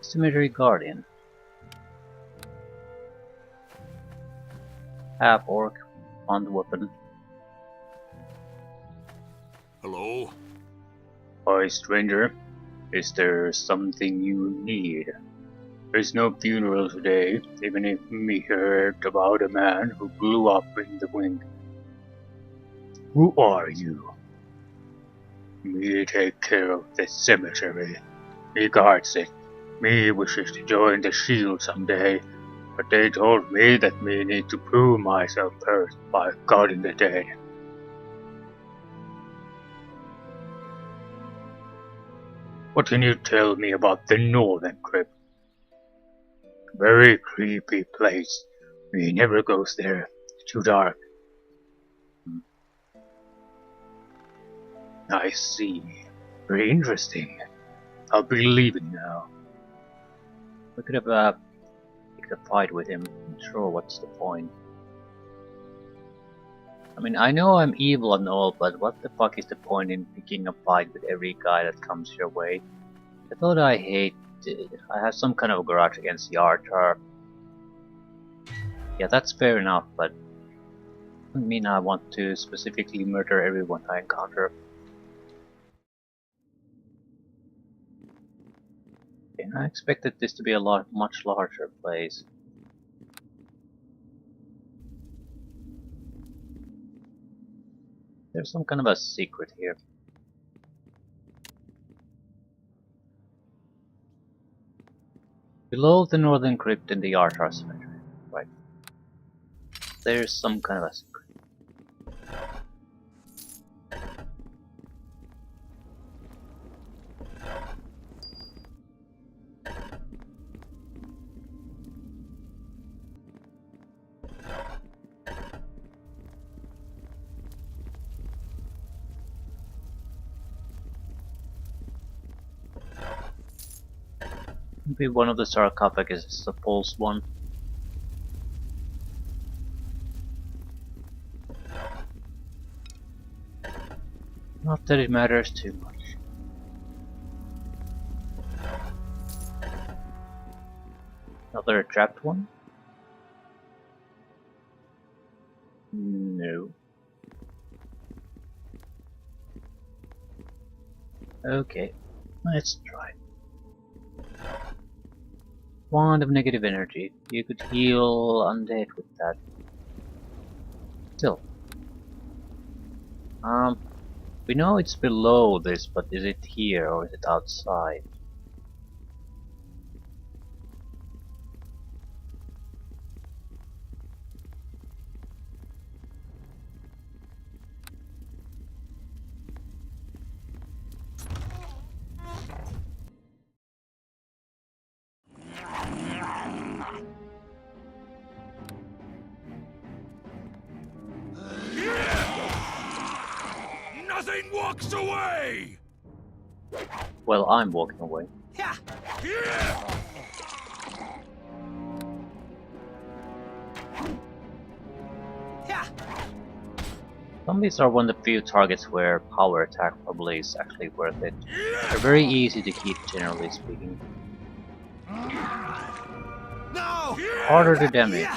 Cemetery Guardian. Half orc, found weapon. Hello? Hi, stranger. Is there something you need? There's no funeral today, even if we heard about a man who blew up in the wind. Who are you? Me take care of the cemetery. Me guards it. Me wishes to join the shield someday, but they told me that me need to prove myself first by guarding the dead. What can you tell me about the northern crypt? Very creepy place. We never goes there. It's too dark. I see. Very interesting. I'll be leaving now. We could have picked a fight with him. Not sure what's the point. I mean, I know I'm evil and all, but what the fuck is the point in picking a fight with every guy that comes your way? I thought I have some kind of a grudge against the Archer. Yeah, that's fair enough, but doesn't mean I want to specifically murder everyone I encounter. Okay, I expected this to be a much larger place. There's some kind of a secret here. Below the northern crypt in the Archer Cemetery. Right. There's some kind of a secret. Maybe one of the sarcophagus is a false one. Not that it matters too much. Another trapped one? No. Okay, let's try. Wand of negative energy. You could heal undead with that. Still. We know it's below this, but is it here or is it outside? Nothing walks away! Well, I'm walking away. Zombies are one of the few targets where power attack probably is actually worth it. They're very easy to keep, generally speaking. No! Harder to damage.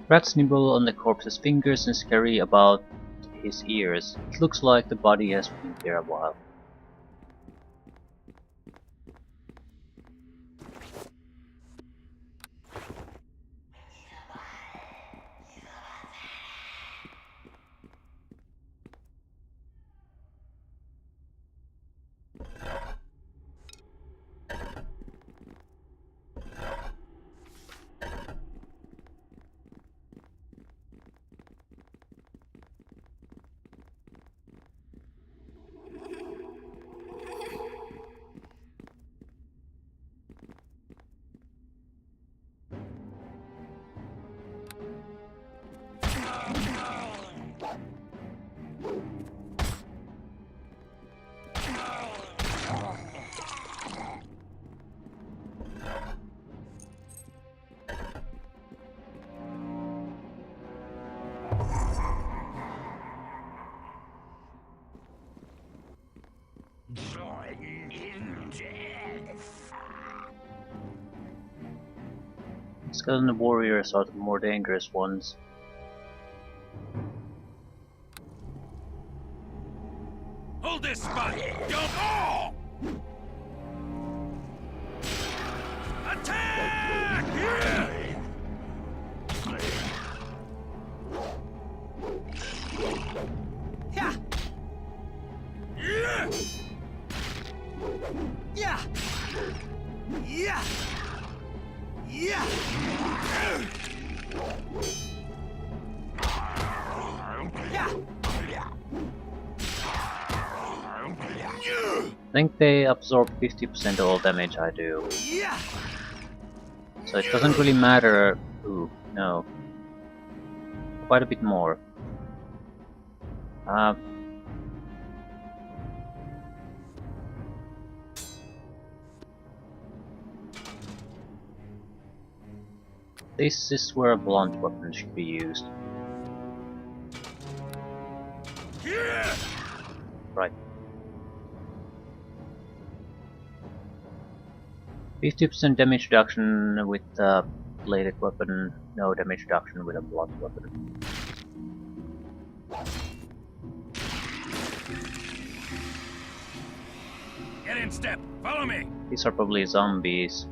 Rats nibble on the corpse's fingers and scurry about his ears. It looks like the body has been here a while. Skeleton warriors are the more dangerous ones. Hold this spot! Don't... Oh! Attack! Yeah! Yeah. Yeah! Yeah. Yeah. Yeah. Yeah. I think they absorb 50% of all damage I do. Yeah. So it doesn't really matter. Ooh, no. Quite a bit more. This is where a blunt weapon should be used. Yeah! Right. 50% damage reduction with a bladed weapon, no damage reduction with a blunt weapon. Get in step! Follow me! These are probably zombies.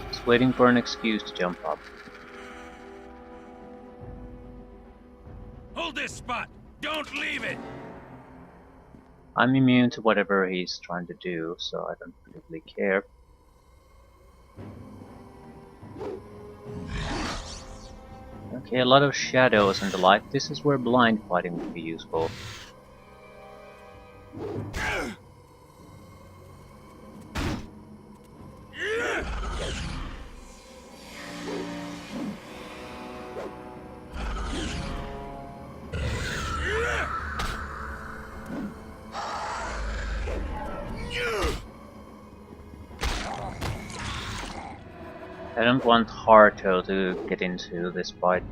Just waiting for an excuse to jump up. Hold this spot! Don't leave it! I'm immune to whatever he's trying to do, so I don't particularly care. Okay, a lot of shadows in the light. This is where blind fighting would be useful. I don't want Harto to get into this fight.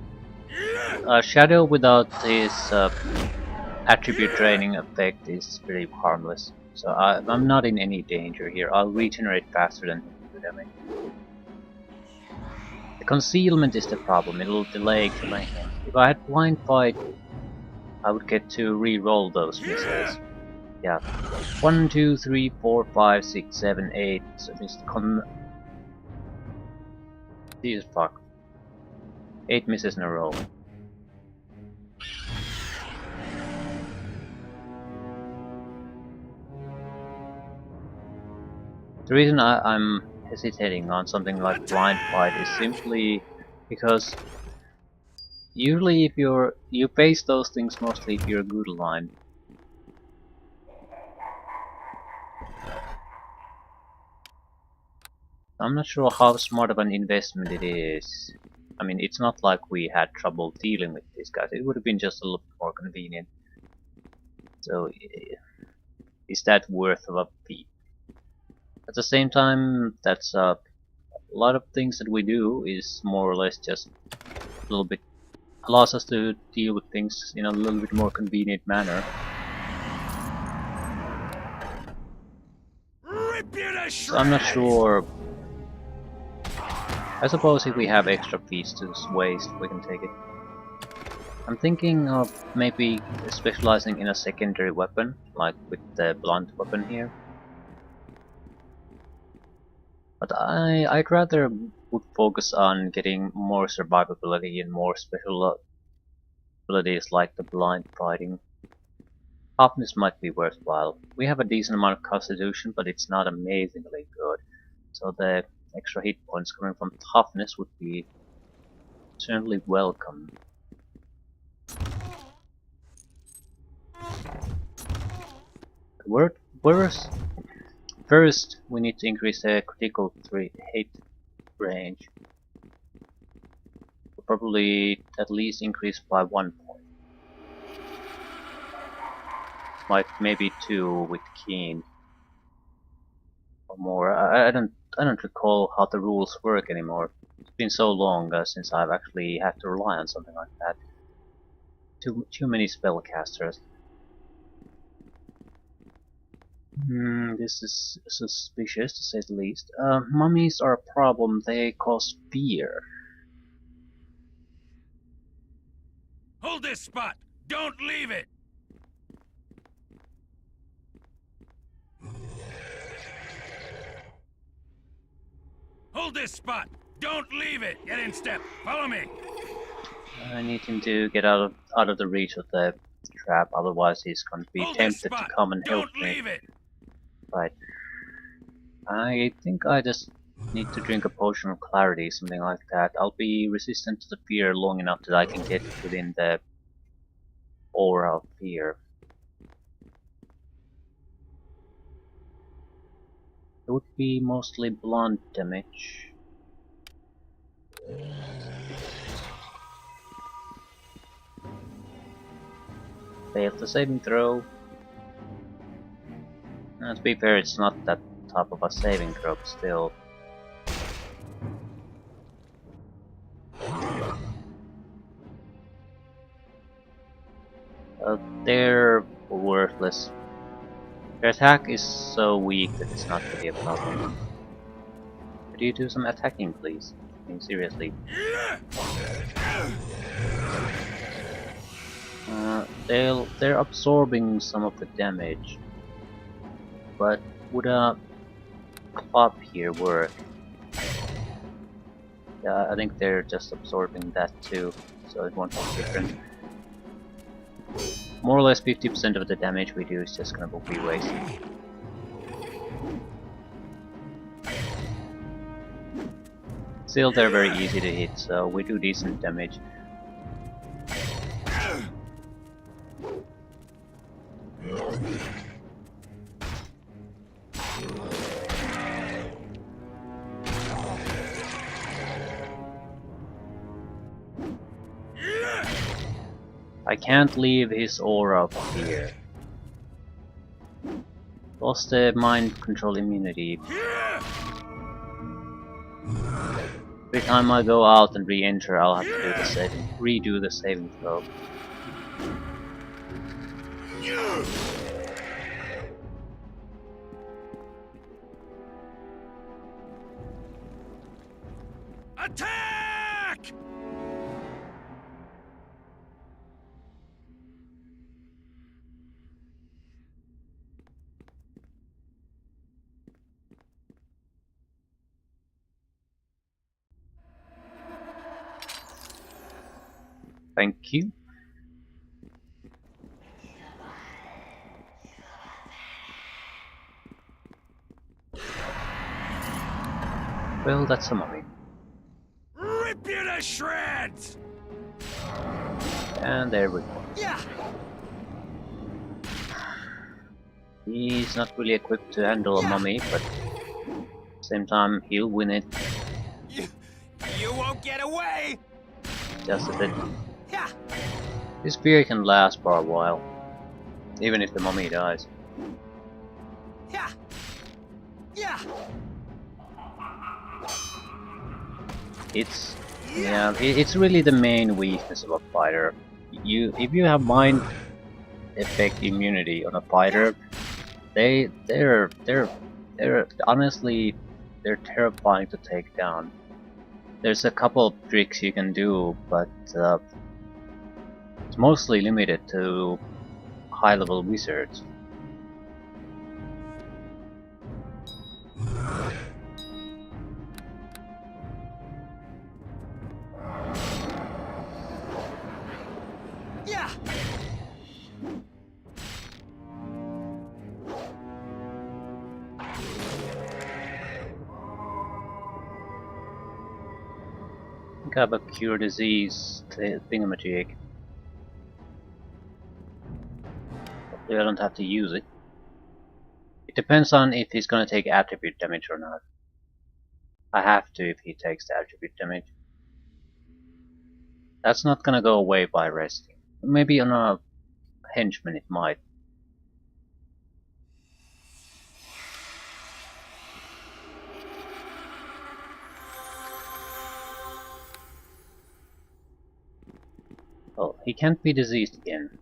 Shadow without his attribute draining effect is pretty harmless, so I'm not in any danger here. I'll regenerate faster than he can do damage. The concealment is the problem, it'll delay killing him. If I had blind fight, I would get to re-roll those misses. Yeah. 1, 2, 3, 4, 5, 6, 7, 8. So just Jesus fuck. 8 misses in a row. The reason I'm hesitating on something like blind fight is simply because usually if you face those things mostly if you're a good line. I'm not sure how smart of an investment it is. I mean, it's not like we had trouble dealing with these guys. It would have been just a little bit more convenient. So, is that worth of a fee? At the same time, that's a lot of things that we do is more or less just a little bit allows us to deal with things in a little bit more convenient manner. Rip you to So I'm not shreds! sure. I suppose if we have extra feats to waste, we can take it. I'm thinking of maybe specializing in a secondary weapon, like with the blunt weapon here. But I'd rather would focus on getting more survivability and more special abilities like the blind fighting. Toughness might be worthwhile. We have a decent amount of constitution, but it's not amazingly good. So the extra hit points coming from toughness would be certainly welcome. First, we need to increase the critical hit range. We'll probably at least increase by 1 point. Maybe 2 with Keen. Or more. I don't recall how the rules work anymore. It's been so long since I've actually had to rely on something like that. Too many spellcasters. This is suspicious to say the least. Mummies are a problem, they cause fear. Hold this spot! Don't leave it! Hold this spot! Don't leave it! Get in step! Follow me! I need him to get out of the reach of the trap, otherwise he's going to be Hold this tempted to spot! come and help Don't me. leave it! Right. I think I just need to drink a potion of clarity, something like that. I'll be resistant to the fear long enough that I can get within the aura of fear. It would be mostly blunt damage. Failed the saving throw. To be fair, it's not that tough of a saving throw, but still. They're worthless. Their attack is so weak that it's not really a problem. Could you do some attacking, please? I mean, seriously. They're absorbing some of the damage. But would a club here work? Yeah, I think they're just absorbing that too, so it won't be different. More or less 50% of the damage we do is just gonna be wasted. Still, they're very easy to hit, so we do decent damage. I can't leave his aura of fear. Lost the mind control immunity. Every time I go out and re-enter, I'll have to do the redo the saving throw. Attack! Thank you. Well, that's a mummy. Rip you to shreds! And there we go. Yeah. He's not really equipped to handle a mummy, but at the same time, he'll win it You won't get away. just a bit. Yeah. His fear can last for a while, even if the mummy dies. Yeah. Yeah. It's really the main weakness of a fighter. If you have mind effect immunity on a fighter, they're honestly they're terrifying to take down. There's a couple of tricks you can do, but it's mostly limited to high-level wizards. Yeah. I think I have a cure disease thingamajig. Hopefully I don't have to use it. It depends on if he's gonna take attribute damage or not. I have to if he takes the attribute damage. That's not gonna go away by resting. Maybe on a henchman it might. Oh, he can't be diseased again.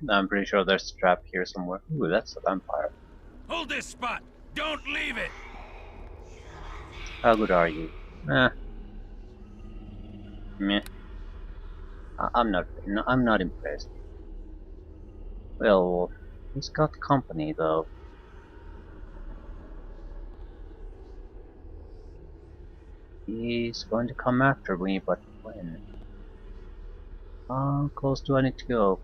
I'm pretty sure there's a trap here somewhere. Ooh, that's a vampire. Hold this spot! Don't leave it! How good are you? Eh, meh. I'm not. No, I'm not impressed. Well, he's got company though. He's going to come after me, but when? How close do I need to go?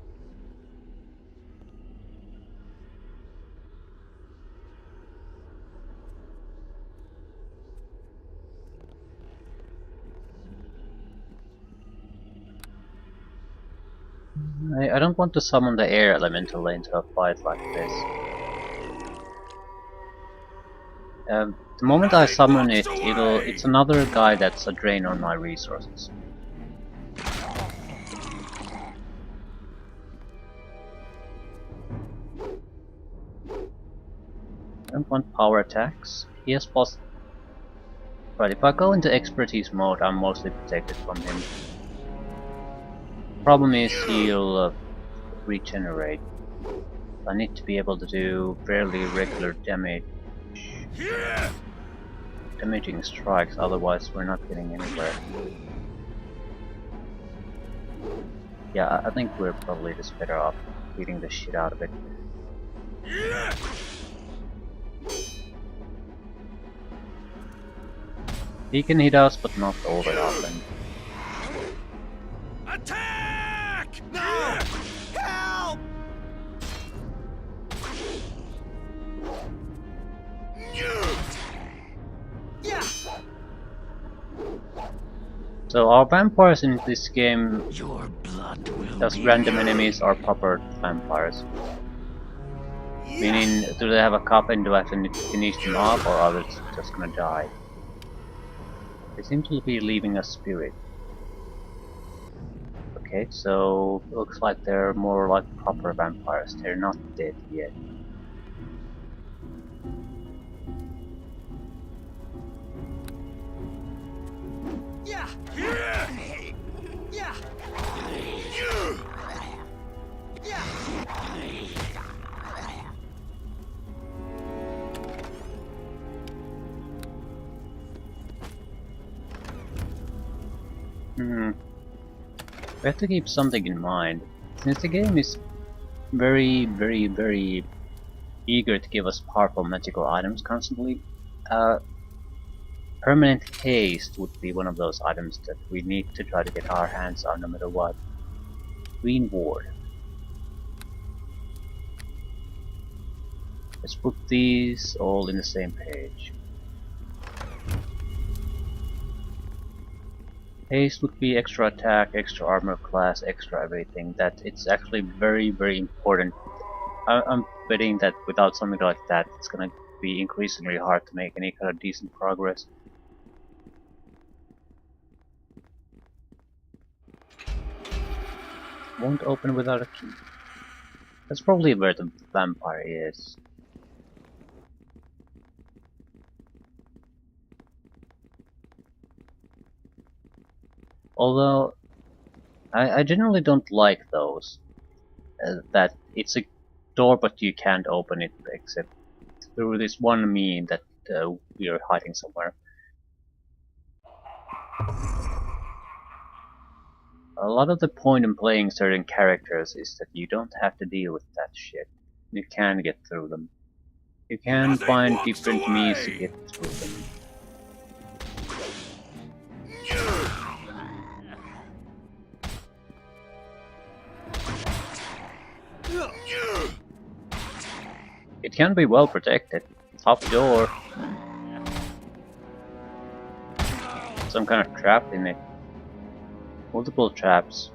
I don't want to summon the air elemental into a fight like this. The moment I summon it, it's another guy that's a drain on my resources. I don't want power attacks. He has plus. Right, if I go into expertise mode, I'm mostly protected from him. Problem is he'll regenerate. I need to be able to do fairly regular damage. Damaging strikes, otherwise we're not getting anywhere. Yeah, I think we're probably just better off beating the shit out of it. He can hit us, but not all that often. Attack! No! Help! Yeah! So our vampires in this game, Your blood will those be random enemies are proper vampires. Meaning, do they have a cup and do I have to finish them off, or are they just gonna die? They seem to be leaving a spirit. Okay, so looks like they're more like proper vampires. They're not dead yet. Yeah! Yeah! Yeah! We have to keep something in mind. Since the game is very eager to give us powerful magical items constantly, permanent haste would be one of those items that we need to try to get our hands on no matter what. Green ward. Let's put these all in the same page. Haste would be extra attack, extra armor class, extra everything. That it's actually very important. I'm betting that without something like that, it's gonna be increasingly hard to make any kind of decent progress. Won't open without a key. That's probably where the vampire is. Although, I generally don't like those. That it's a door but you can't open it except through this one mean that we are hiding somewhere. A lot of the point in playing certain characters is that you don't have to deal with that shit. You can get through them. You can Nothing find walks different means to away. get through them. It can be well protected. Top door. Some kind of trap in it. Multiple traps.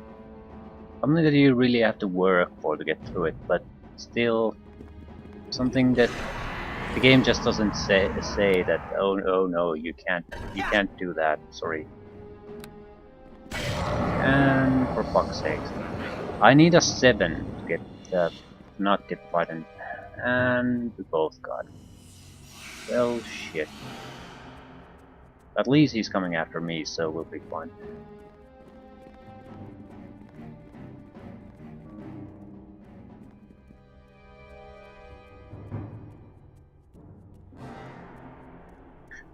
Something that you really have to work for to get through it, but still something that the game just doesn't say that oh no you can't do that, sorry. And for fuck's sake. I need a 7 to get not get frightened. And we both got it. Well shit. At least he's coming after me, so we'll be fine.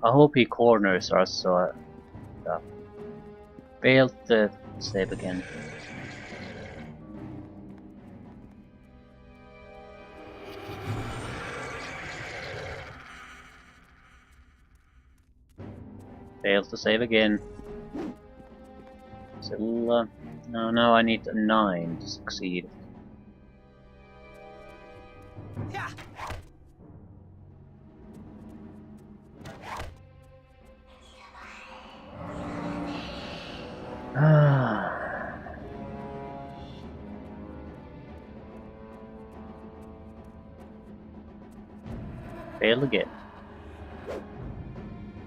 I hope he corners us, so failed the save again. Failed to save again. Still, no, I need a 9 to succeed. Yeah. Fail again.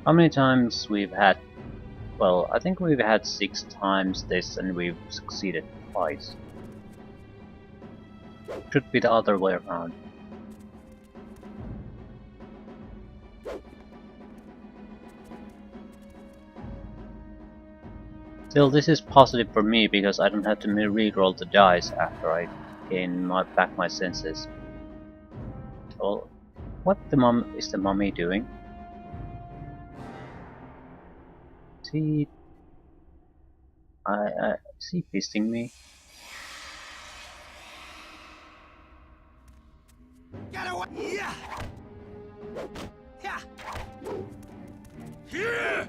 How many times we've had? Well, I think we've had 6 times this and we've succeeded twice. Should be the other way around. Still, this is positive for me because I don't have to re-roll the dice after I gain back my senses. So, what is the mummy doing? Is he fisting me? Get away! Yeah. Yeah. Yeah!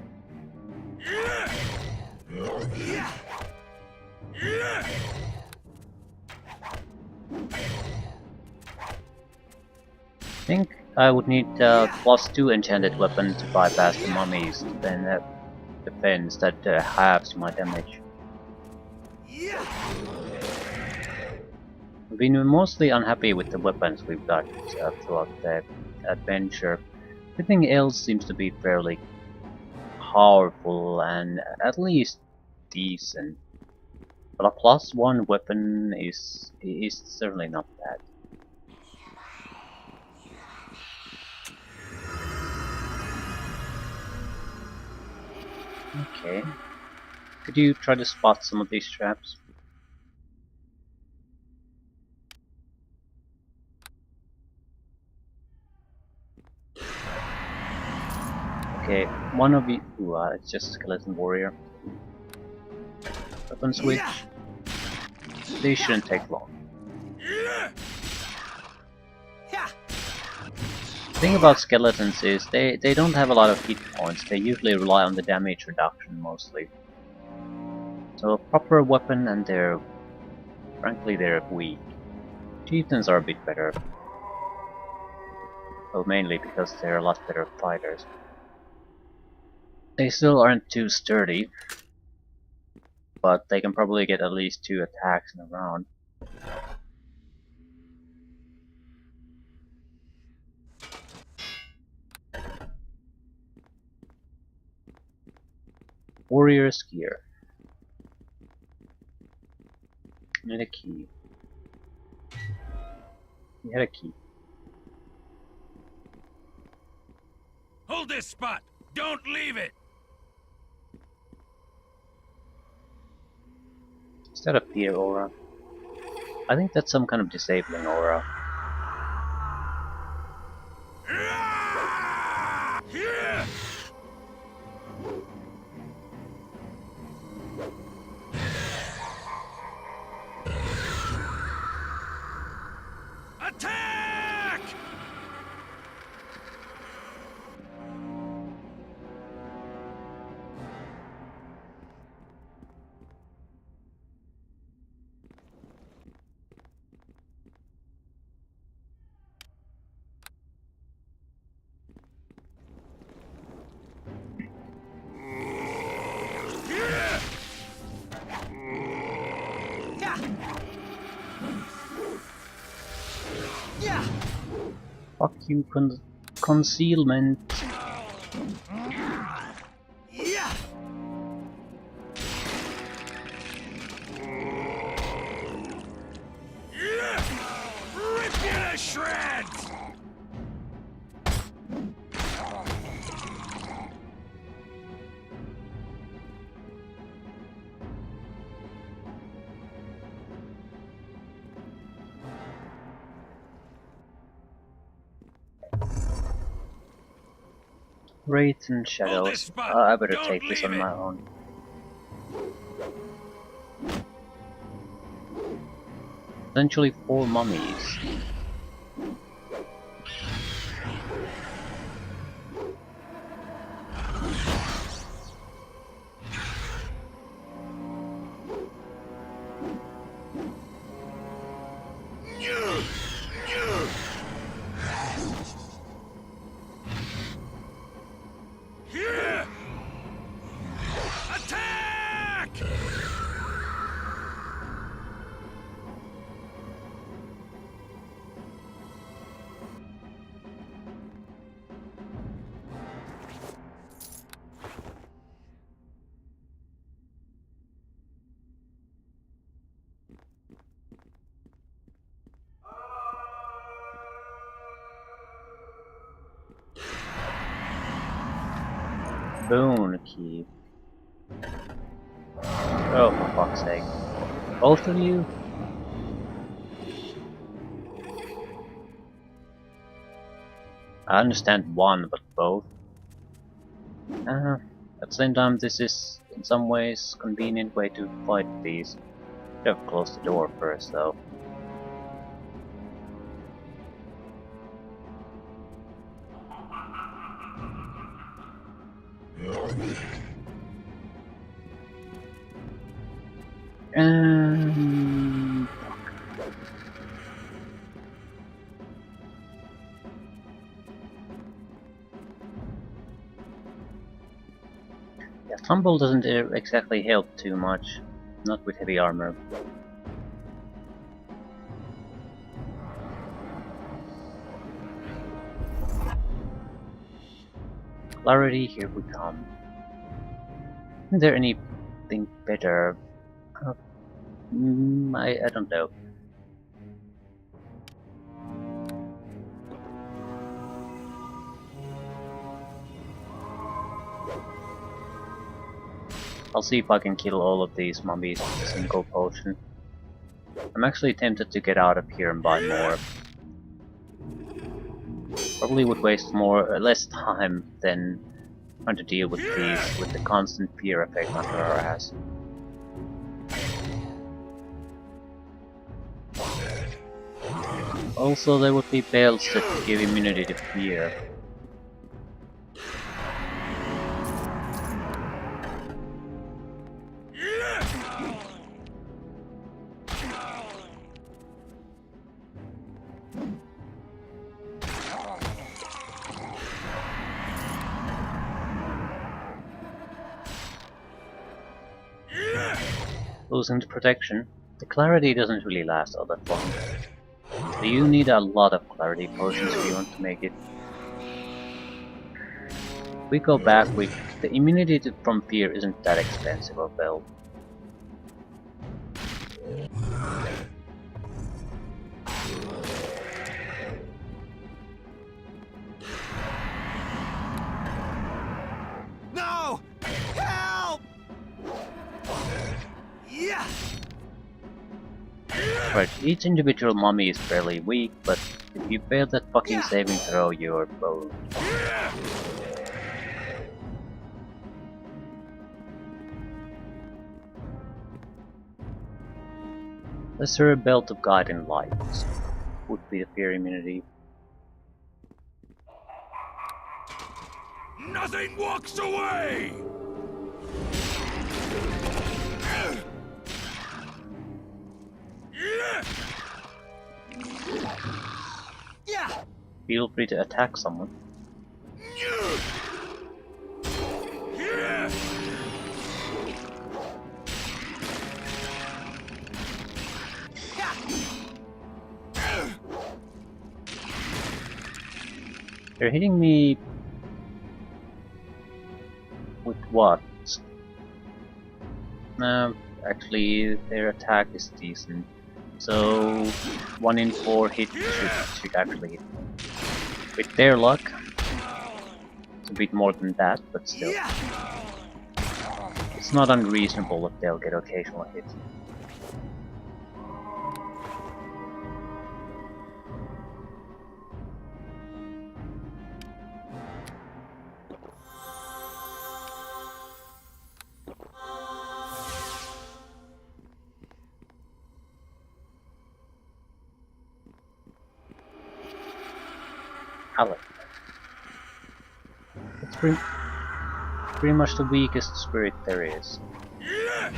Yeah! Yeah. Yeah! I think I would need +2 enchanted weapon to bypass the mummy's defense that halves my damage. Yeah. I've been mostly unhappy with the weapons we've got throughout the adventure. Everything else seems to be fairly powerful and at least decent. But a +1 weapon is certainly not bad. Okay. Could you try to spot some of these traps? Okay, one of you. Ooh, it's just Skeleton Warrior. Weapon switch. Yeah. These shouldn't take long. Yeah! Yeah. The thing about skeletons is they don't have a lot of hit points. They usually rely on the damage reduction mostly. So a proper weapon and frankly they're weak. Chieftains are a bit better. Well, mainly because they're a lot better fighters. They still aren't too sturdy, but they can probably get at least 2 attacks in a round. Warrior's gear. Need a key. We had a key. Hold this spot! Don't leave it! Is that a fear aura? I think that's some kind of disabling aura. Yeah! Attack! Yeah! Yeah. Yeah. Fuck you, concealment. Yeah. Yeah! Rip you to shreds! Wraiths and Hold this shadows. spot. I better Don't take this leave on it. my own. Essentially 4 mummies. Here! Attack! Bone key. Oh, for fuck's sake. Both of you? I understand one, but both? At the same time, this is, in some ways, convenient way to fight these. Should have closed the door first, though. Um, yeah, tumble doesn't exactly help too much, not with heavy armor. Clarity, here we come. Is there anything better? I don't know. I'll see if I can kill all of these mummies with a single potion. I'm actually tempted to get out of here and buy more. Probably would waste less time than trying to deal with these with the constant fear effect under our ass. Also, there would be bells that give immunity to fear. Losing the protection, the clarity doesn't really last all that long. So you need a lot of clarity potions if you want to make it. If we go back, the immunity from fear isn't that expensive of belt. No! Help! Yeah! Right, each individual mummy is fairly weak, but if you fail that fucking saving throw, you're boned. Lesser belt of guiding lights would be the fear immunity. Nothing walks away! Yeah! Feel free to attack someone. They're hitting me with what? Actually, their attack is decent. So 1 in 4 hit should actually hit. With their luck, it's a bit more than that, but still. It's not unreasonable that they'll get occasional hits. Alan. It's pretty much the weakest spirit there is. Yeah.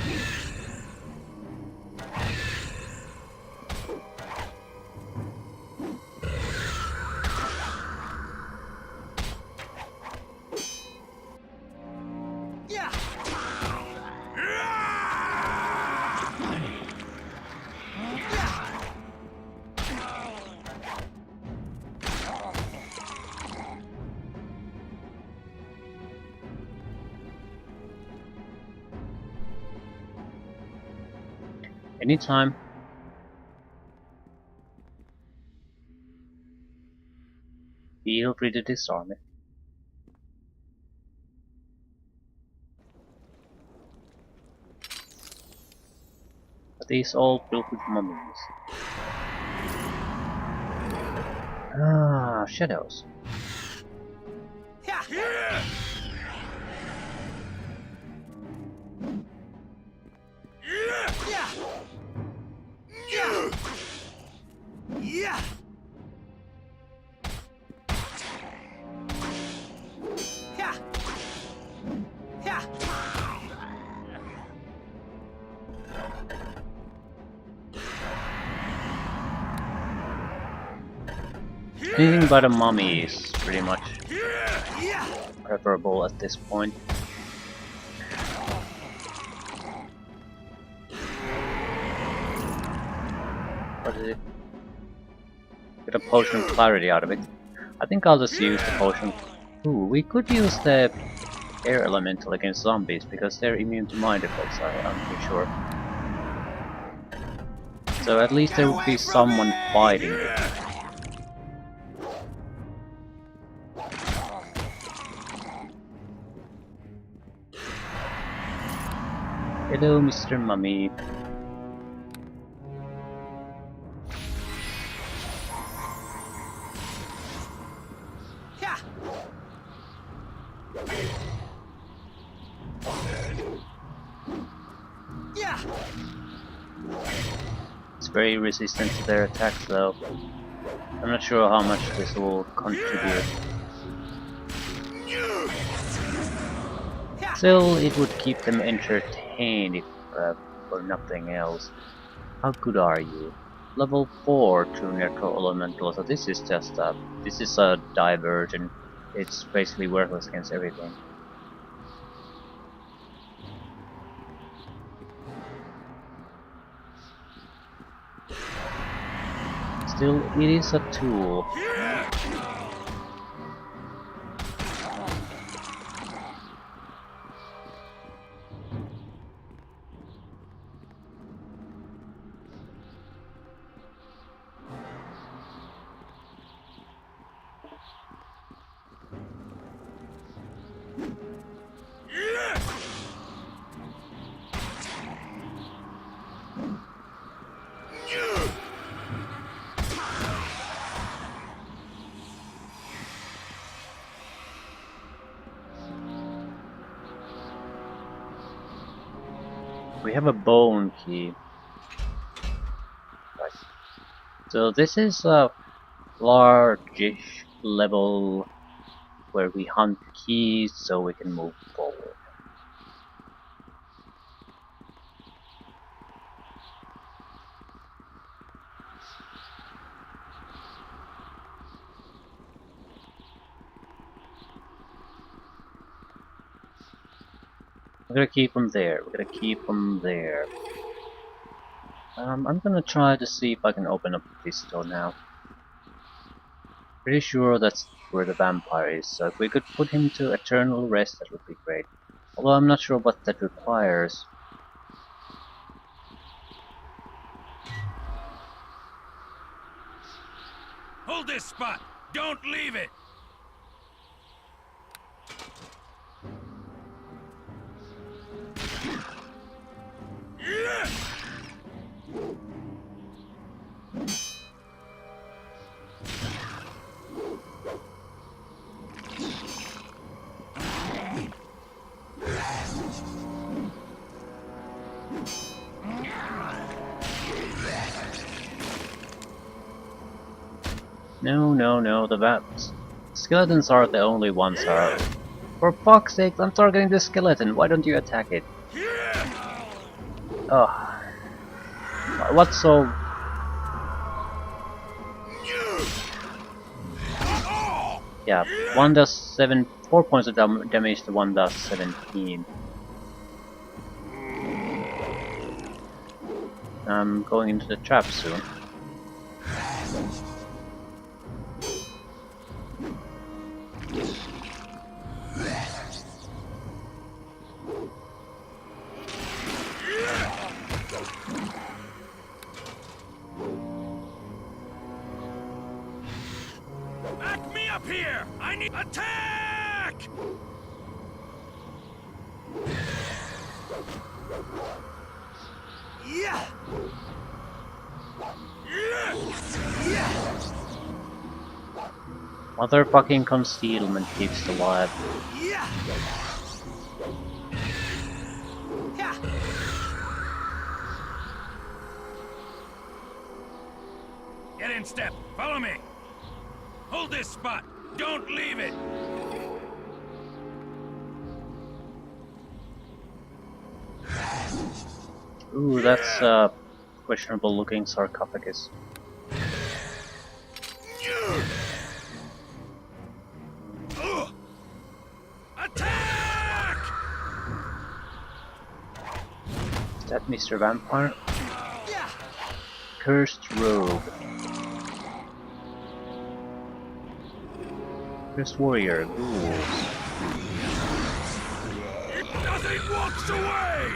Anytime. Feel free to disarm it. Are these all filled with mummies? Ah, shadows. Yeah. Yeah. Yeah. Yeah. Yeah. Yeah. Anything but a mummy is pretty much Yeah. preferable at this point. What is it? Get a potion of clarity out of it. I think I'll just use the potion. Ooh, we could use the air elemental against zombies because they're immune to mind effects, I'm pretty sure. So at least there would be someone fighting it. Hello, Mr. Mummy. Yeah. Yeah. It's very resistant to their attacks though. I'm not sure how much this will contribute. Still, it would keep them entertained if for nothing else. How good are you? Level 4 to Necro Elemental, so this is just a diversion. It's basically worthless against everything. Still, it is a tool. We have a bone key. Right. So this is a largish level where we hunt keys so we can move forward. We're gonna keep them there. We're gonna keep them there. I'm gonna try to see if I can open up this door now. Pretty sure that's where the vampire is, so if we could put him to eternal rest, that would be great. Although I'm not sure what that requires. Hold this spot! Don't leave it! No, the vamps. Skeletons are the only ones are. For fuck's sake, I'm targeting the skeleton. Why don't you attack it? Oh, what's so? Yeah, one does 4 points of damage. The one does 17. I'm going into the trap soon. Back me up here! I need attack! Yeah! Yeah! Motherfucking concealment keeps alive. Yeah! Yeah! Get in step. Follow me. Hold this spot. Don't leave it. Ooh, that's a questionable looking sarcophagus. Attack! Is that Mr. Vampire? Yeah! Cursed Rogue. Cursed Warrior, ghouls. Nothing walks away!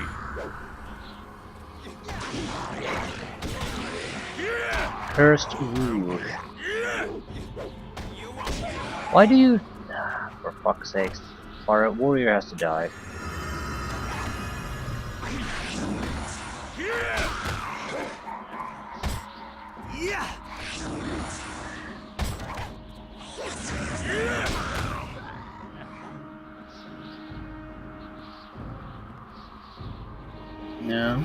Cursed Rouge. Why do you... For fuck's sakes. Our warrior has to die. Yeah! No.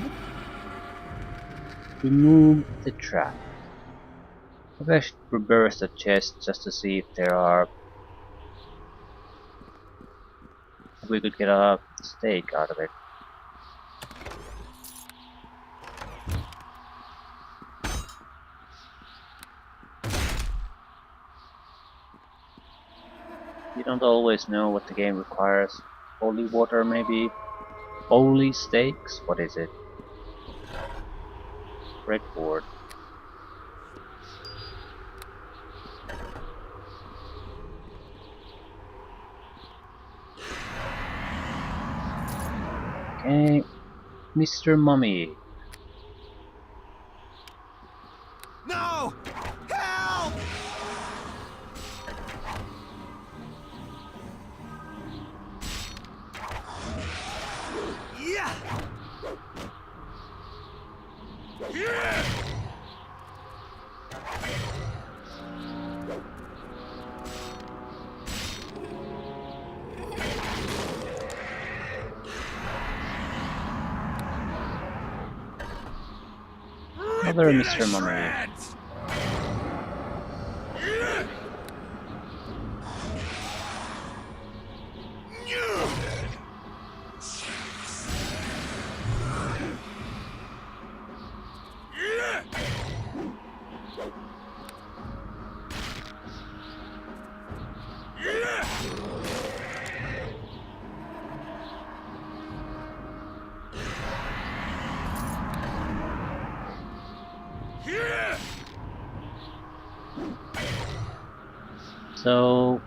Remove the trap. Maybe I should reverse the chest just to see if there are... If we could get a steak out of it. You don't always know what the game requires. Holy water maybe? Holy steaks? What is it? Breadboard. Okay, Mr. Mummy. No! Help! Yeah! Another Mr. Mummy. So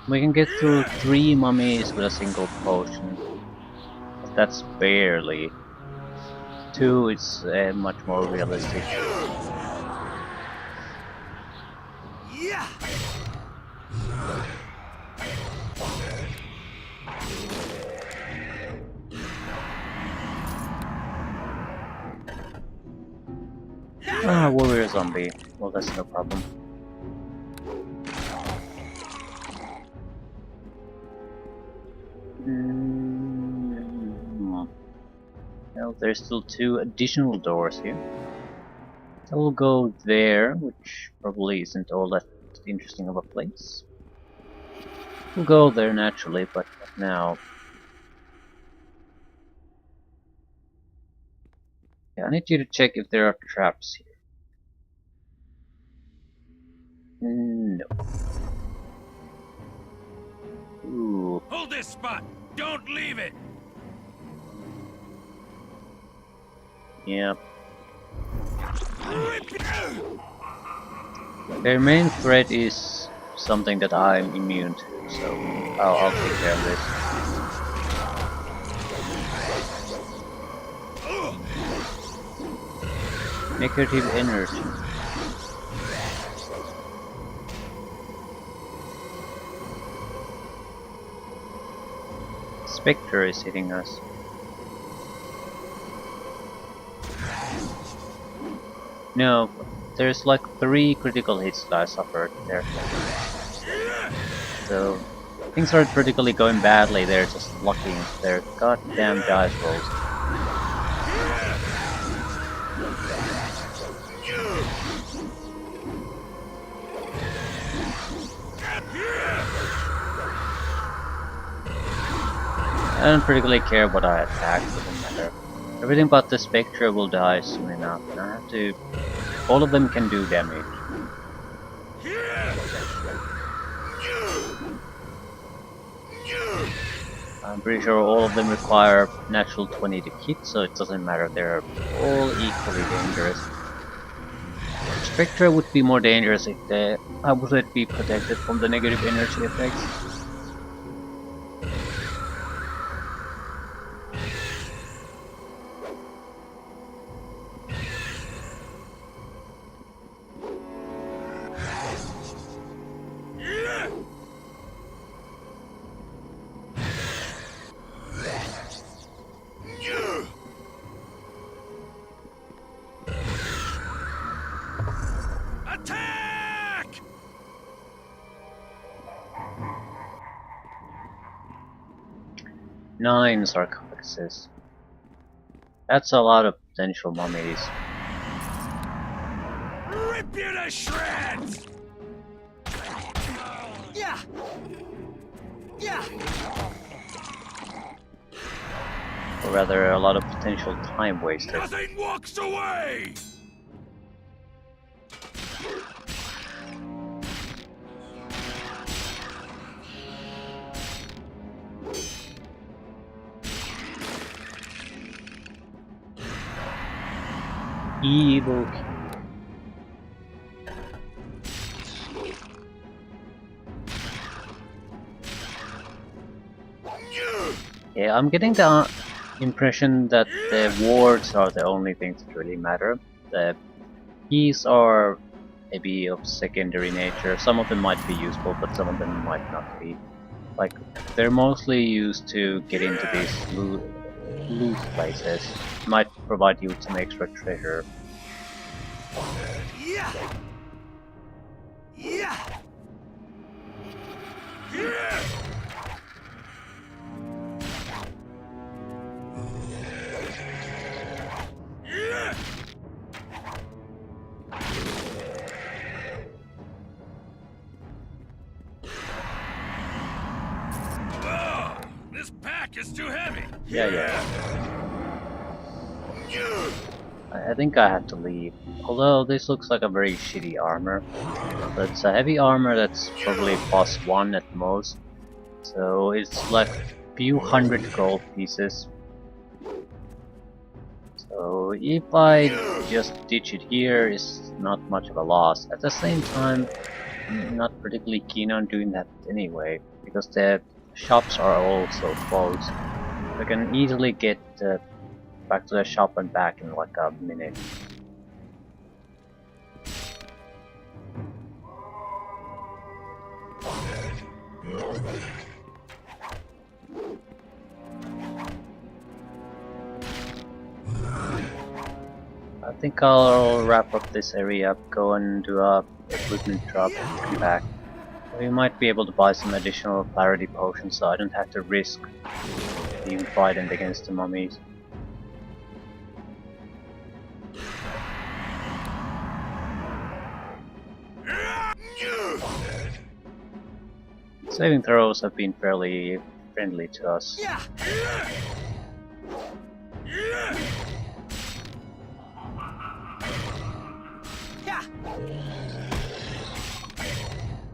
we can get through 3 mummies with a single potion. That's barely. 2 is much more realistic. Yeah! Ah, warrior zombie. Well, that's no problem. Well, there's still 2 additional doors here. I will go there, which probably isn't all that interesting of a place. We'll go there naturally, but not now. Yeah, I need you to check if there are traps here. No. Ooh. Hold this spot! Don't leave it! Yep. Their main threat is something that I'm immune to, so I'll take care of this. Negative energy. Spectre is hitting us. No, there's like 3 critical hits that I suffered there. So things aren't critically going badly, they're just lucking their goddamn dice rolls. I don't particularly care what I attack, it doesn't matter. Everything but the Spectre will die soon enough, and I have to... all of them can do damage. I'm pretty sure all of them require natural 20 to hit, so it doesn't matter, they're all equally dangerous. Spectre would be more dangerous if I wouldn't be protected from the negative energy effects. Attack! 9 sarcophaguses. That's a lot of potential mummies. Rip you to shreds! Yeah! Yeah! Or rather, a lot of potential time wasters. Nothing walks away! Evil. Yeah, I'm getting the impression that the wards are the only things that really matter. The keys are maybe of secondary nature. Some of them might be useful, but some of them might not be. Like, they're mostly used to get into these loot places. Might provide you with some extra treasure. Yeah! Yeah! Oh, this pack is too heavy. Yeah. I think I have to leave. Although this looks like a very shitty armor. But it's a heavy armor that's probably +1 at most. So it's like a few hundred gold pieces. So if I just ditch it here, it's not much of a loss. At the same time, I'm not particularly keen on doing that anyway, because the shops are also closed. I can easily get back to the shop and back in like a minute. I think I'll wrap up this area, go and do a equipment drop and come back. We might be able to buy some additional clarity potions so I don't have to risk being frightened against the mummies. Saving throws have been fairly friendly to us. Yeah. Yeah.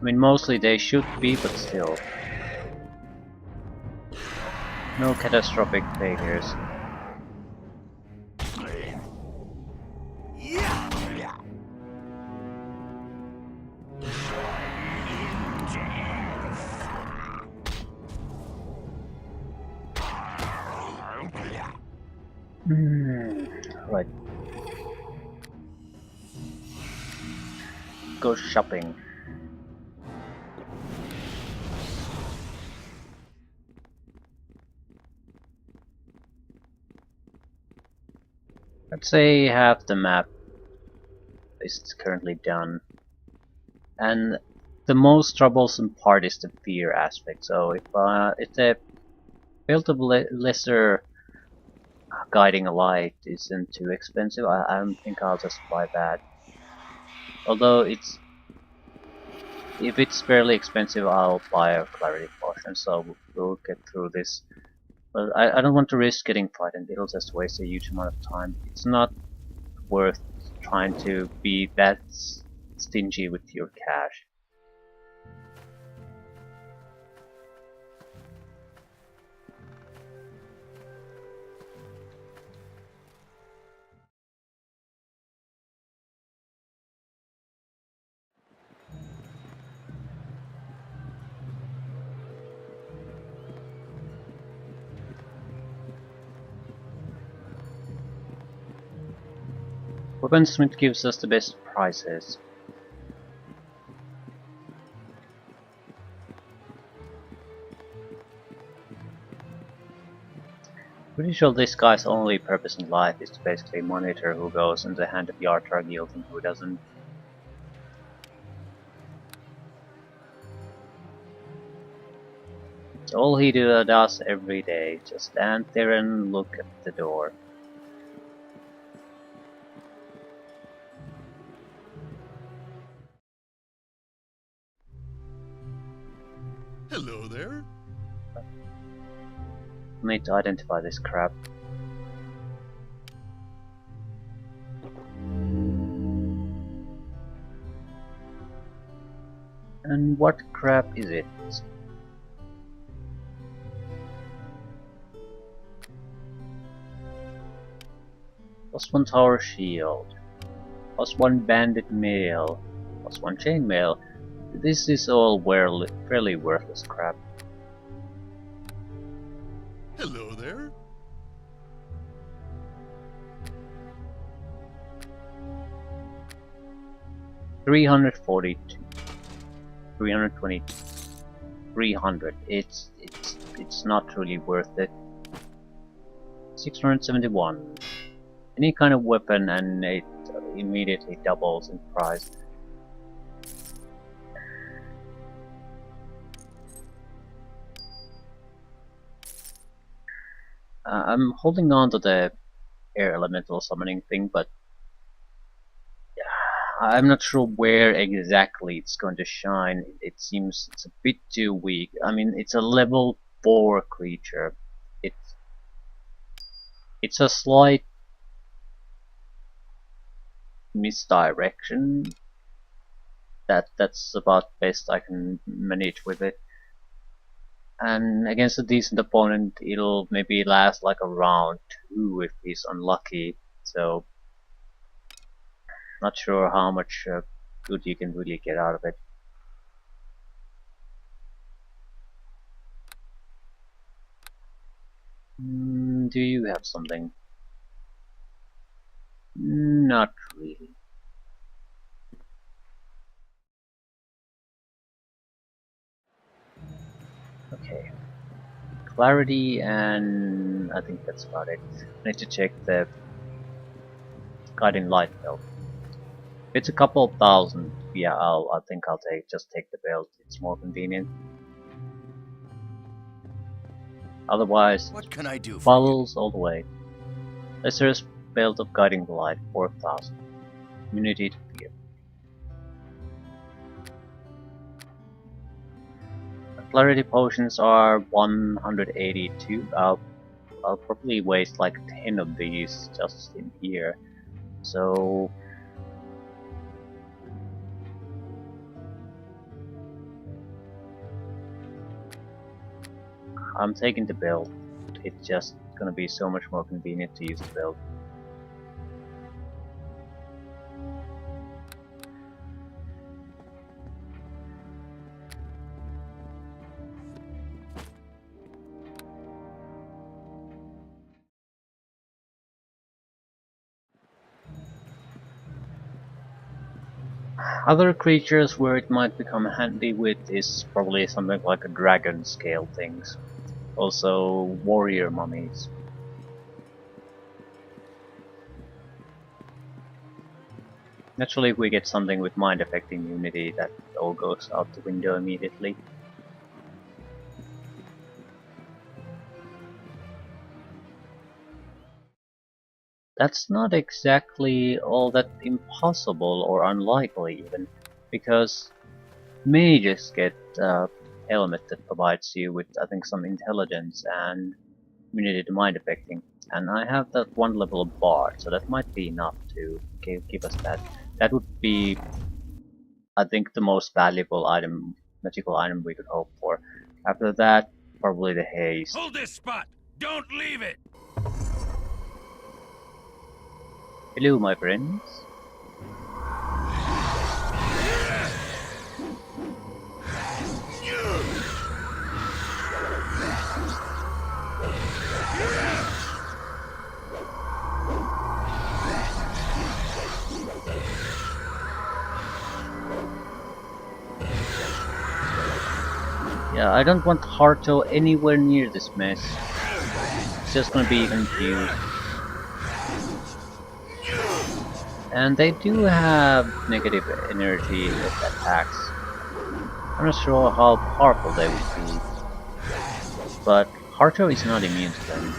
I mean, mostly they should be, but still. No catastrophic failures. Yeah. Right. Go shopping. Let's say half the map is currently done. And the most troublesome part is the fear aspect. So if they built a lesser guiding light isn't too expensive, I don't think I'll just buy that. Although if it's fairly expensive, I'll buy a clarity potion. So we'll get through this. But I don't want to risk getting frightened. It'll just waste a huge amount of time. It's not worth trying to be that stingy with your cash. Weaponsmith gives us the best prices. Pretty sure this guy's only purpose in life is to basically monitor who goes in the hand of the Archer Guild and who doesn't. It's all he does every day, just stand there and look at the door. Hello there. I need to identify this crap. And what crap is it? +1 tower shield, +1 bandit mail, +1 chainmail. This is all fairly worthless crap. Hello there. $342, $320, $300. It's not really worth it. $671. Any kind of weapon and it immediately doubles in price. I'm holding on to the air elemental summoning thing, but I'm not sure where exactly it's going to shine. It seems it's a bit too weak. I mean, it's a level 4 creature. It's a slight misdirection. That's about best I can manage with it. And against a decent opponent, it'll maybe last like a round 2 if he's unlucky. So, not sure how much good you can really get out of it. Do you have something? Not really. Okay. Clarity, and I think that's about it. I need to check the guiding light belt. If it's a couple of thousand, yeah, I think I'll just take the belt. It's more convenient. Otherwise, What can I do for you? bottles all the way. Lesser's belt of guiding light, 4,000. Immunity to fear. Clarity potions are 182. I'll probably waste like 10 of these just in here. So I'm taking the belt. It's just gonna be so much more convenient to use the belt. Other creatures where it might become handy with is probably something like a dragon scale things. Also warrior mummies. Naturally, if we get something with mind affecting immunity, that all goes out the window immediately. That's not exactly all that impossible or unlikely even, because mages get a helmet that provides you with, I think, some intelligence and immunity to mind affecting. And I have that one level of bard, so that might be enough to give us that. That would be, I think, the most valuable item, magical item we could hope for. After that, probably the haste. Hold this spot! Don't leave it! Hello, my friends. Yeah, I don't want Harto anywhere near this mess. It's just gonna be confused. And they do have negative energy attacks. I'm not sure how powerful they would be, but Harto is not immune to them.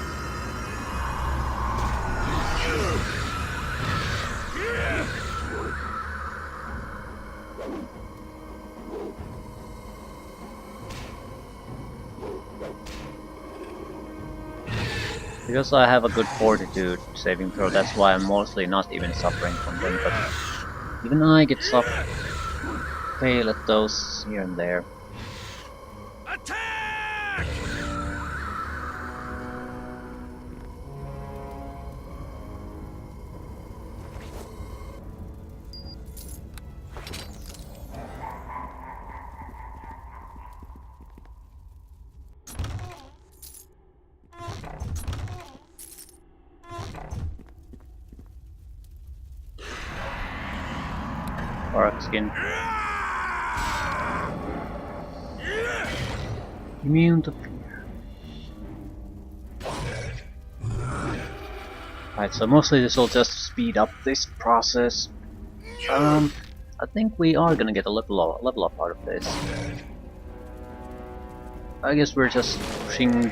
Because I have a good fortitude saving throw, that's why I'm mostly not even suffering from them, but even I get fail at those here and there. Attack! Bark skin. Immune to fear. Right, so mostly this will just speed up this process. I think we are gonna get a level up out of this. I guess we're just pushing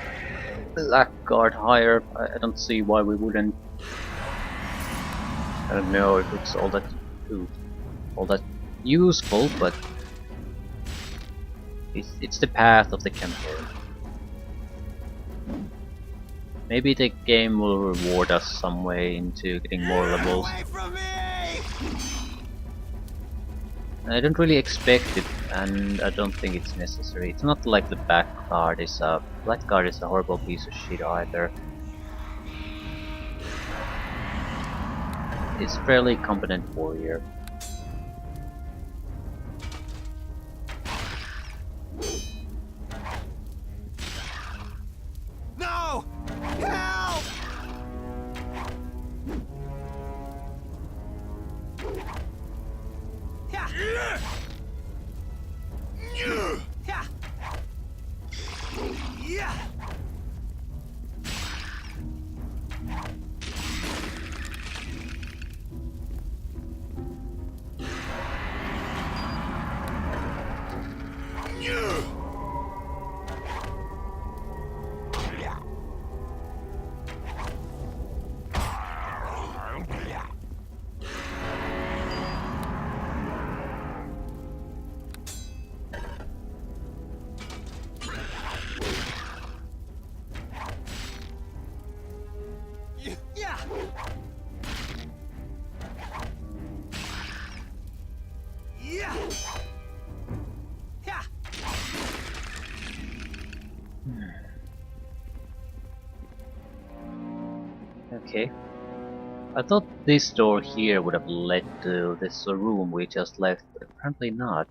Blackguard higher. I don't see why we wouldn't. I don't know if it's all that useful, but it's the path of the campaign. Maybe the game will reward us some way into getting more levels. I don't really expect it, and I don't think it's necessary. It's not like the Blackguard is a horrible piece of shit either. It's a fairly competent warrior. No! Help! Yeah. Yeah. Yeah. Okay. I thought this door here would have led to this room we just left, but apparently not.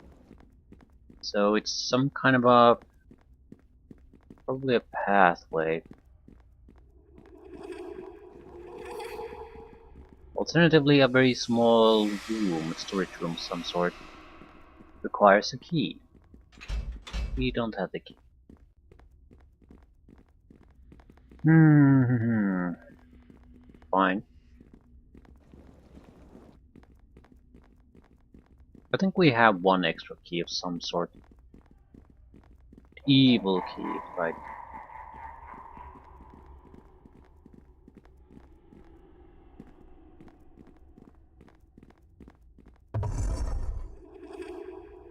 So it's some kind of a... probably a pathway. Alternatively, a very small room, storage room of some sort, requires a key. We don't have the key. Fine. I think we have one extra key of some sort. Evil key, right?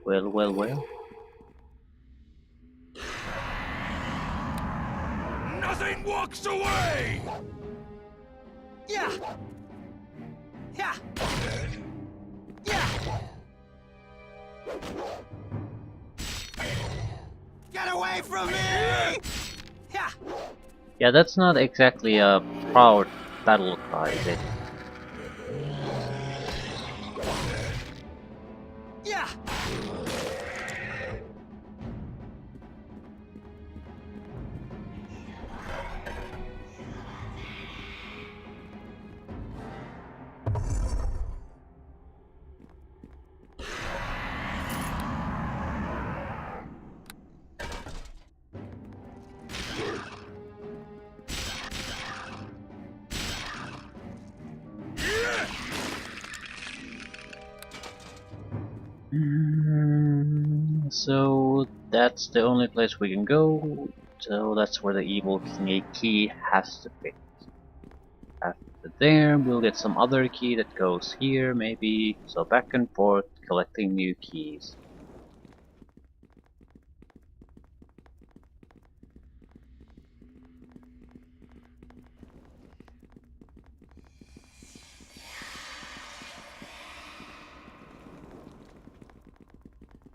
Well, well, well. Nothing walks away! Yeah! Yeah! Yeah! Get away from me! Yeah! Yeah, that's not exactly a proud battle cry, is it? Yeah! So that's the only place we can go. So that's where the evil key has to be. After there, we'll get some other key that goes here, maybe. So back and forth, collecting new keys.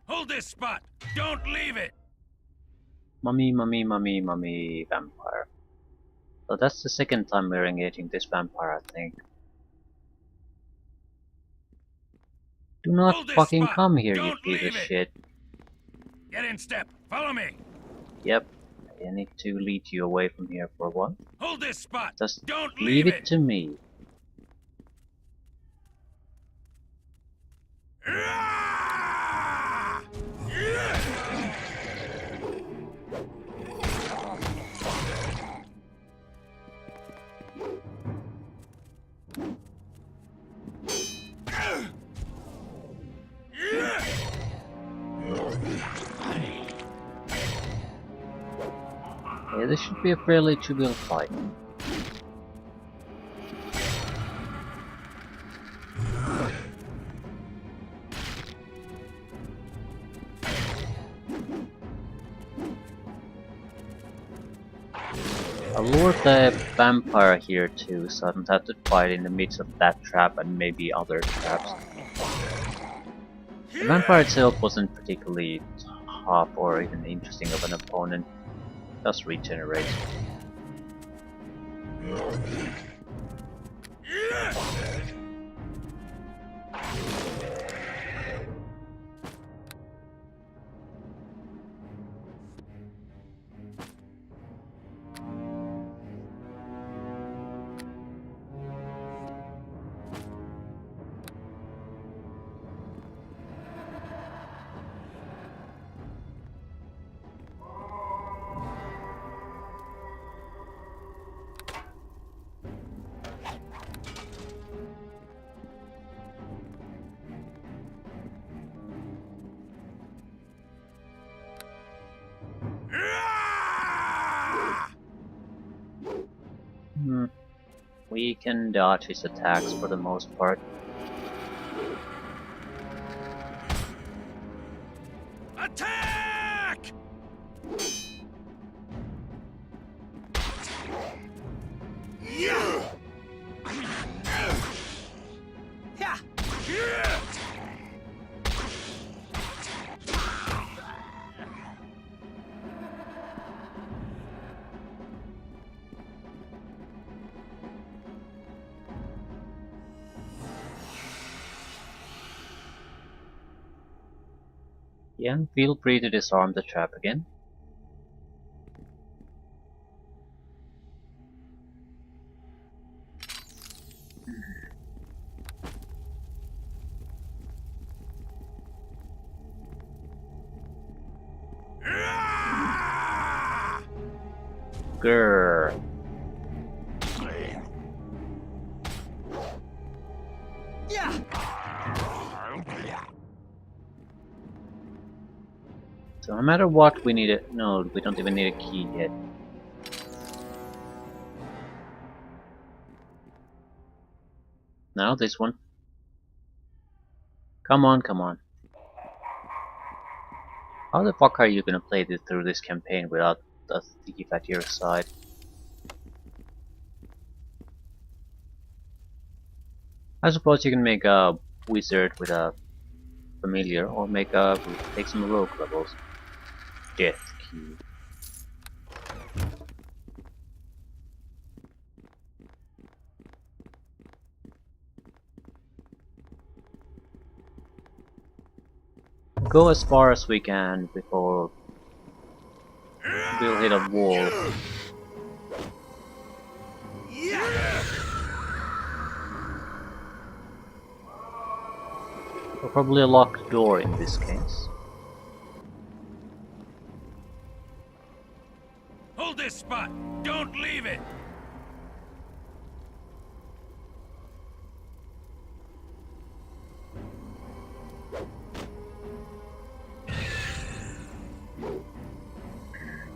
Hold this spot! Don't leave it! Mummy, mummy, mummy, mummy, vampire. So that's the second time we're engaging this vampire, I think. Do not Hold this fucking spot. come here, you Don't piece of leave it. shit. Get in step. Follow me. Yep, I need to lead you away from here for a while. Hold this spot. Just Don't leave leave it it. to me. Ah! Yeah! Yeah, this should be a fairly trivial fight. I'll lure the vampire here too, so I don't have to fight in the midst of that trap and maybe other traps. The vampire itself wasn't particularly tough or even interesting of an opponent. Just regenerate. We can dodge his attacks for the most part. Attack! Yeah! Yeah! Yeah, feel free to disarm the trap again. Ah! Grrr. Yeah. So no matter what, we need a... No, we don't even need a key yet. Now this one. Come on, come on. How the fuck are you gonna play this through this campaign without a thief at your side? I suppose you can make a wizard with a familiar, or take some rogue levels. Death key. Go as far as we can before we'll hit a wall. Yeah. Or probably a locked door in this case. Hold this spot! Don't leave it!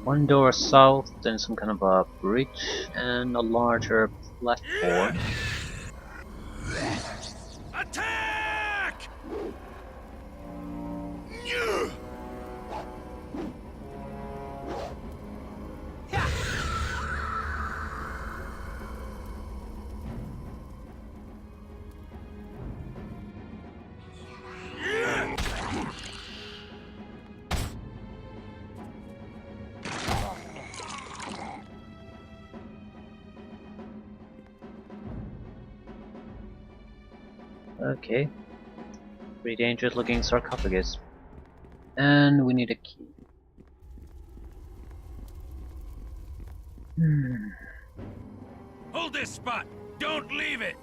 One door south, then some kind of a bridge, and a larger platform. Attack! Okay. Pretty dangerous looking sarcophagus. And we need a key. Hold this spot! Don't leave it!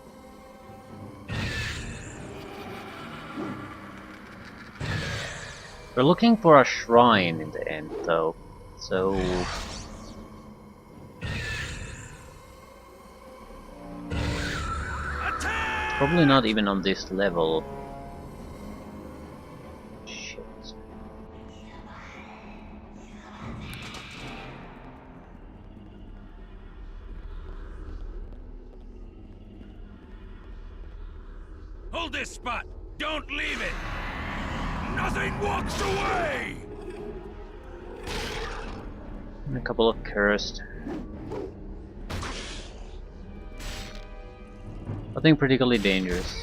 We're looking for a shrine in the end, though. So... Attack! probably not even on this level. Shit. Hold this spot! Don't leave it! Nothing walks away! And a couple of cursed. Nothing particularly dangerous.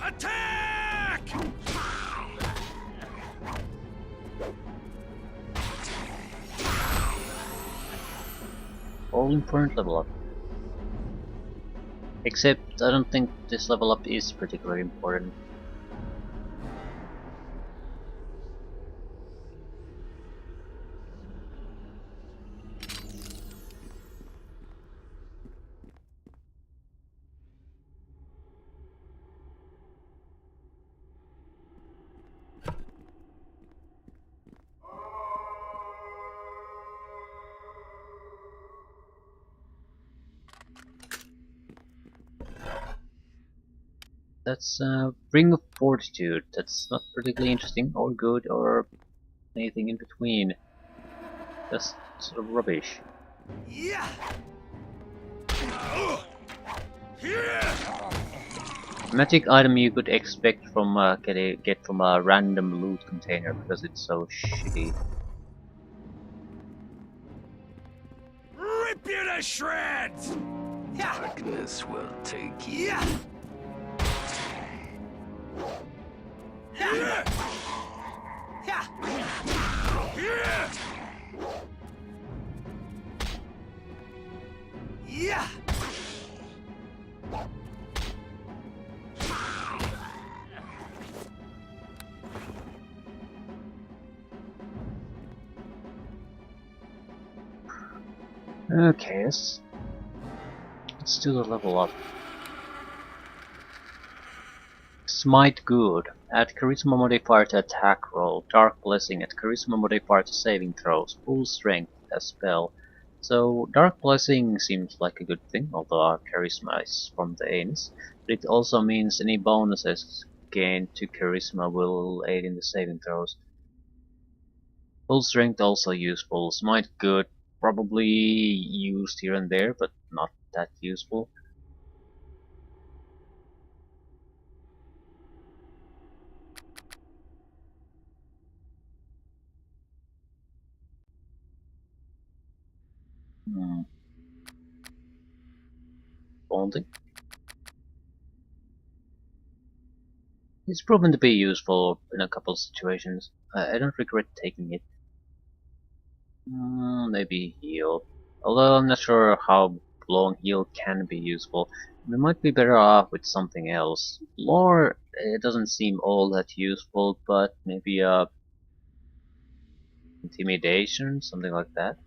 Attack! All important level up. Except I don't think this level up is particularly important. That's Ring of Fortitude. That's not particularly interesting or good or anything in between. Just sort of rubbish. Yeah. Magic item you could expect from get from a random loot container because it's so shitty. Rip you to shreds! Yeah. Darkness will take you. Yeah. Okay, let's do the level up. Smite good. Add charisma modifier to attack roll. Dark blessing. Add charisma modifier to saving throws. Full strength as spell. So dark blessing seems like a good thing, although our charisma is from the Ains. But it also means any bonuses gained to charisma will aid in the saving throws. Full strength also useful. Smite good. Probably used here and there, but not that useful. Hmm. Bonding. It's proven to be useful in a couple of situations. I don't regret taking it. Maybe heal. Although I'm not sure how long heal can be useful. We might be better off with something else. Lore, it doesn't seem all that useful, but maybe intimidation, something like that.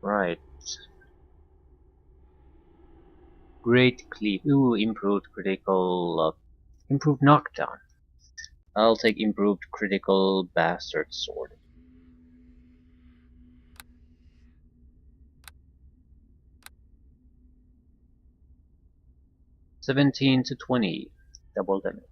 Right. Great cleave. Ooh, improved critical, improved knockdown. I'll take improved critical bastard sword. 17 to 20, double damage.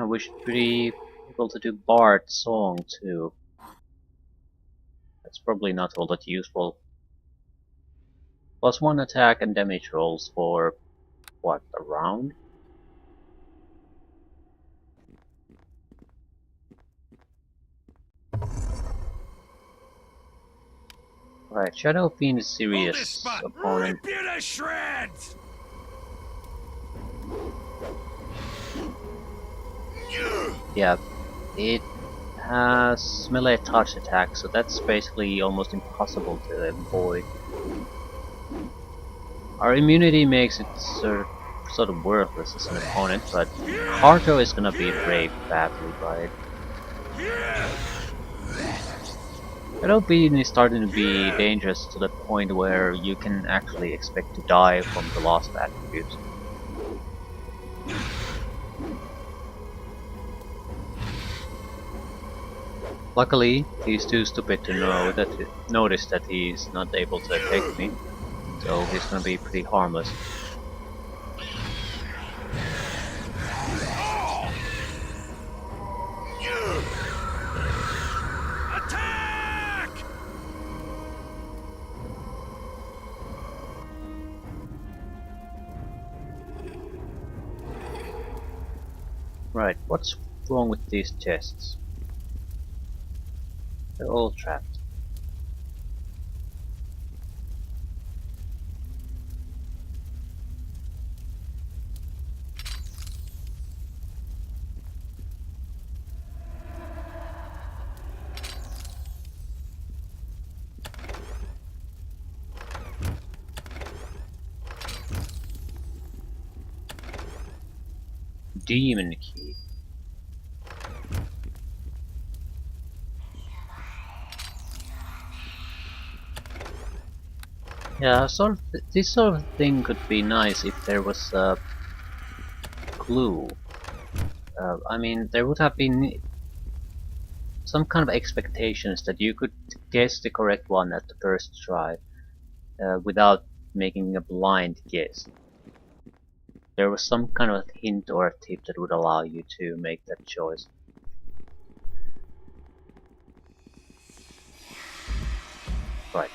We should be able to do Bard Song too. That's probably not all that useful. +1 attack and damage rolls for, what, a round? Right, Shadow Fiend is Hold this serious spot. opponent. Rip you to shreds. Yeah, it has melee touch attack, so that's basically almost impossible to avoid. Our immunity makes it sort of worthless as an opponent, but Harto is gonna be raped badly by it. Shadow Fiend is starting to be dangerous to the point where you can actually expect to die from the lost attributes. Luckily, he's too stupid to notice that he's not able to affect me, so he's gonna be pretty harmless. Attack! Right, what's wrong with these chests? They're all trapped. Demon key. Yeah, this sort of thing could be nice if there was a clue. I mean, there would have been some kind of expectations that you could guess the correct one at the first try, without making a blind guess. There was some kind of hint or a tip that would allow you to make that choice. Right.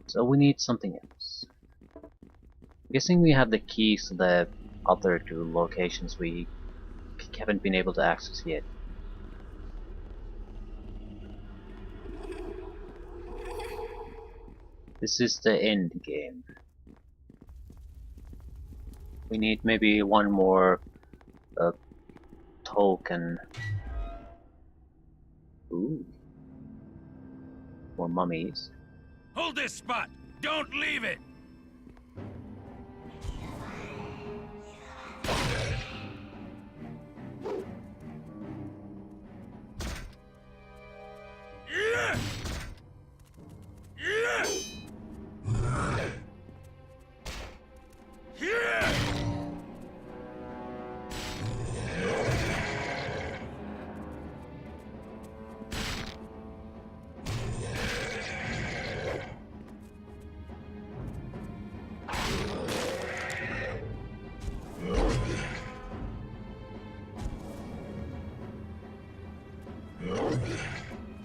So we need something else. Guessing we have the keys to the other two locations we haven't been able to access yet. This is the end game. We need maybe one more token. Ooh. More mummies. Hold this spot! Don't leave it! Yeah! Yeah! Yeah!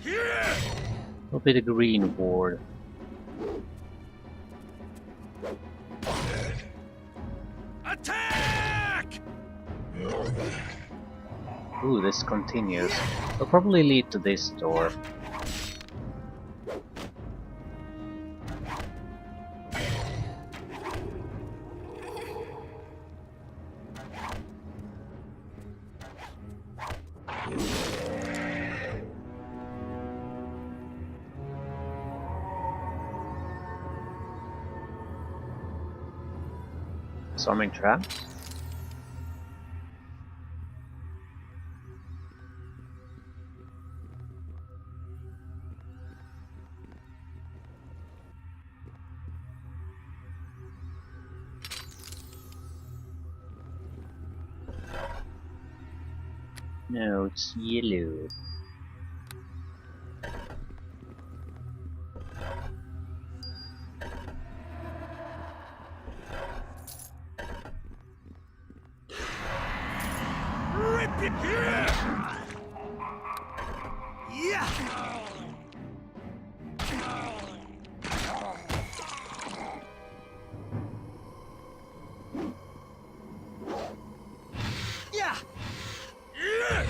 Yeah! Will be the green ward. Attack! Ooh, this continues. Will probably lead to this door. Storming trap? No, it's yellow. Rip it here! Yeah! Yeah! Yeah!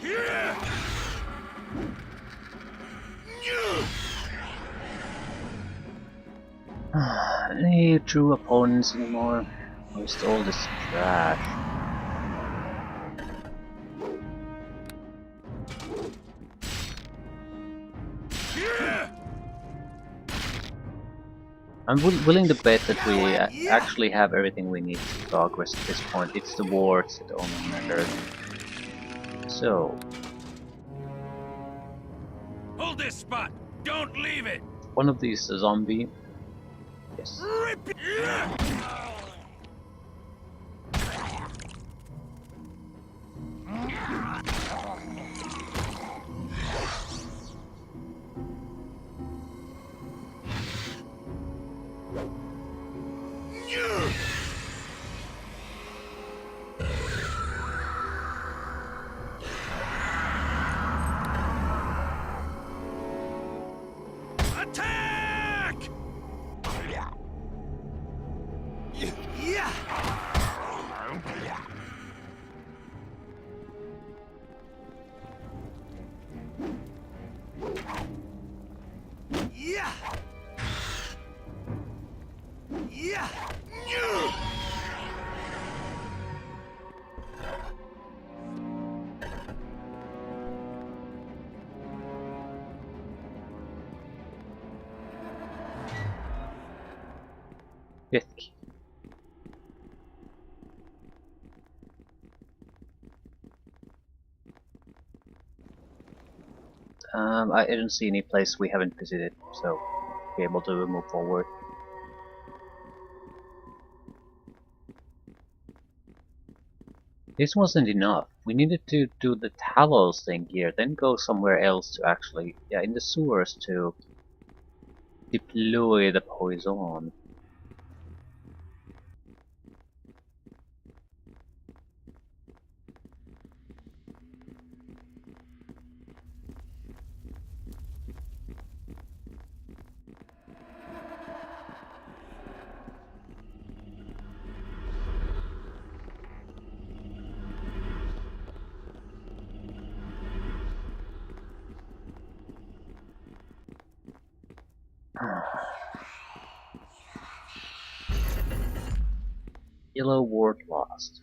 Here! Any true opponents anymore? Most all this trash. Here! I'm willing to bet that we actually have everything we need to progress at this point. It's the wards that only matter. So, Hold this spot! Don't leave it! one of these is a zombie. Yes. Rip it! Yeah! Attack! Yeah! Yeah! Yeah! Fifth key. I didn't see any place we haven't visited, so be able to move forward. This wasn't enough. We needed to do the Talos thing here, then go somewhere else to actually, yeah, in the sewers to deploy the poison. Yellow ward lost.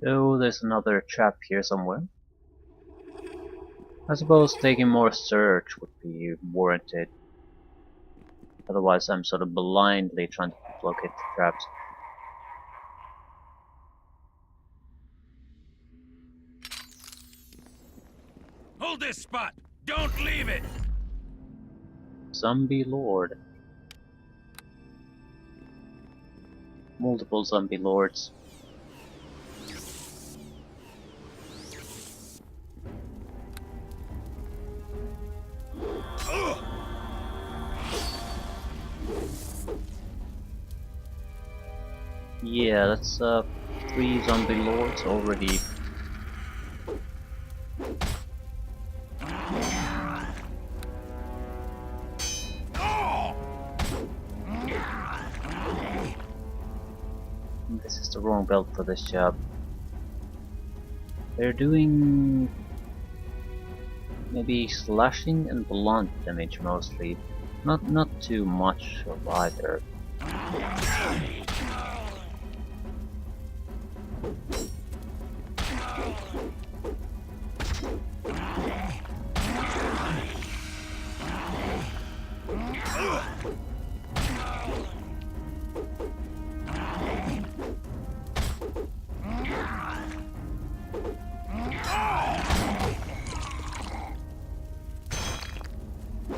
Oh, there's another trap here somewhere. I suppose taking more search would be warranted. Otherwise I'm sort of blindly trying to locate the traps. Hold this spot! Don't leave it! Zombie Lord. Multiple zombie lords. Yeah, that's 3 zombie lords already. This is the wrong belt for this job. They're doing maybe slashing and blunt damage mostly. Not too much of either.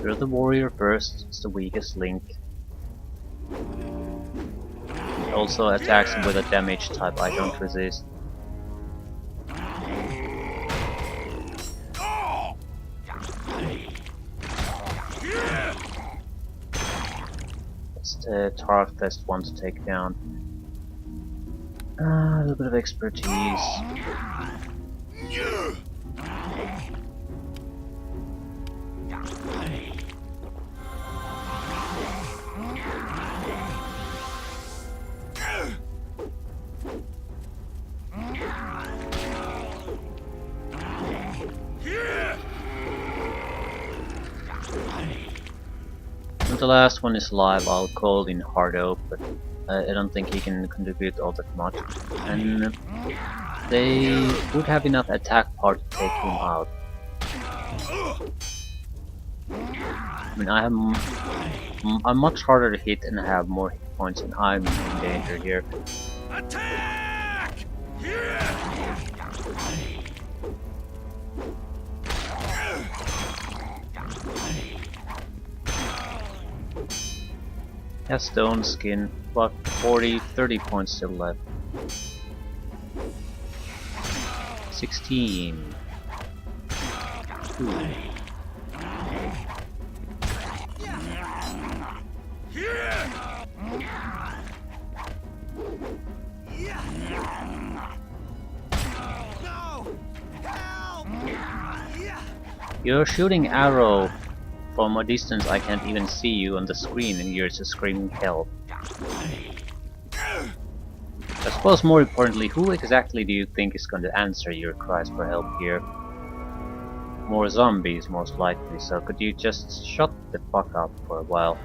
You're the warrior first, it's the weakest link. It also attacks with a damage type I don't resist. It's the toughest one to take down. A little bit of expertise. When the last one is alive, I'll call in Hardo, but I don't think he can contribute all that much. And they would have enough attack power to take him out. I mean, I'm much harder to hit and have more hit points, and I'm in danger here. Attack! Has stone skin, but 30 points still left. 16. Ooh. You're shooting arrow from a distance I can't even see you on the screen and you're just screaming help. I suppose more importantly, who exactly do you think is going to answer your cries for help here? More zombies most likely, so could you just shut the fuck up for a while?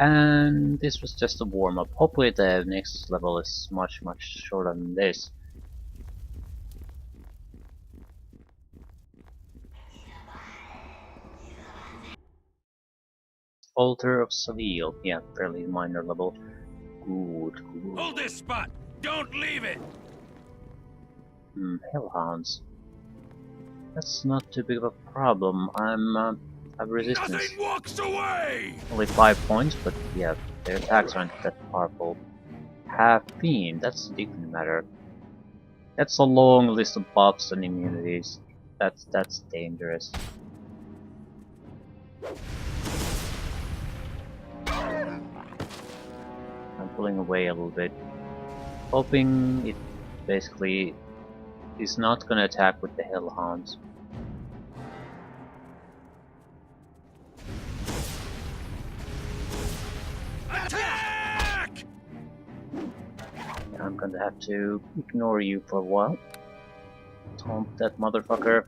And this was just a warm-up. Hopefully the next level is much shorter than this. Altar of Seville. Yeah, fairly minor level. Good. Hold this spot! Don't leave it! Hellhounds. That's not too big of a problem. I have resistance. Nothing walks away! Only 5 points, but yeah, their attacks aren't that powerful. Half Fiend, that's a different matter. That's a long list of buffs and immunities. That's dangerous. I'm pulling away a little bit, hoping it basically is not gonna attack with the Hellhounds. gonna have to ignore you for a while. Taunt that motherfucker.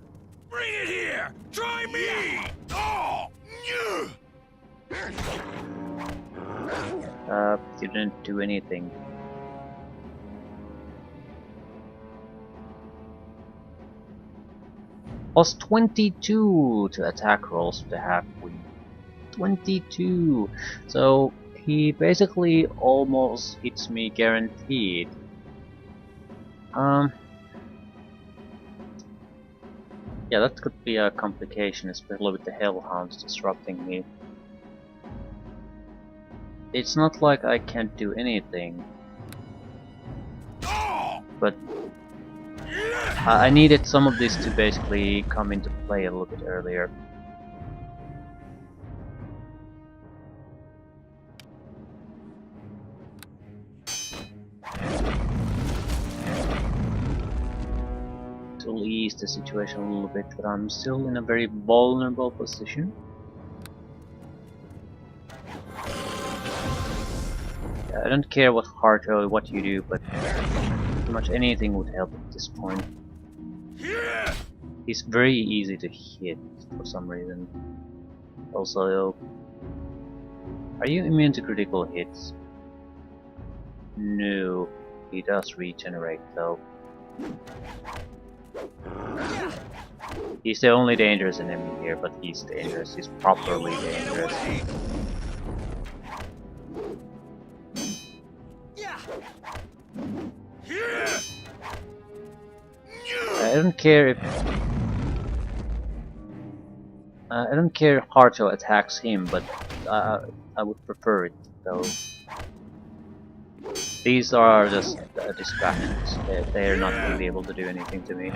Bring it here! Try me! Oh! Didn't do anything. Plus 22 to attack rolls with the half wing. 22! So he basically almost hits me guaranteed. Yeah, that could be a complication, especially with the Hellhounds disrupting me. It's not like I can't do anything, but I needed some of this to basically come into play a little bit earlier. To ease the situation a little bit, but I'm still in a very vulnerable position. I don't care what heart or what you do, but pretty much anything would help at this point. He's very easy to hit for some reason. Also, are you immune to critical hits? No, he does regenerate though. He's the only dangerous enemy here, but he's dangerous. He's properly dangerous. I don't care if Harto attacks him, but I would prefer it though. These are just distractions. They're not going to be able to do anything to me.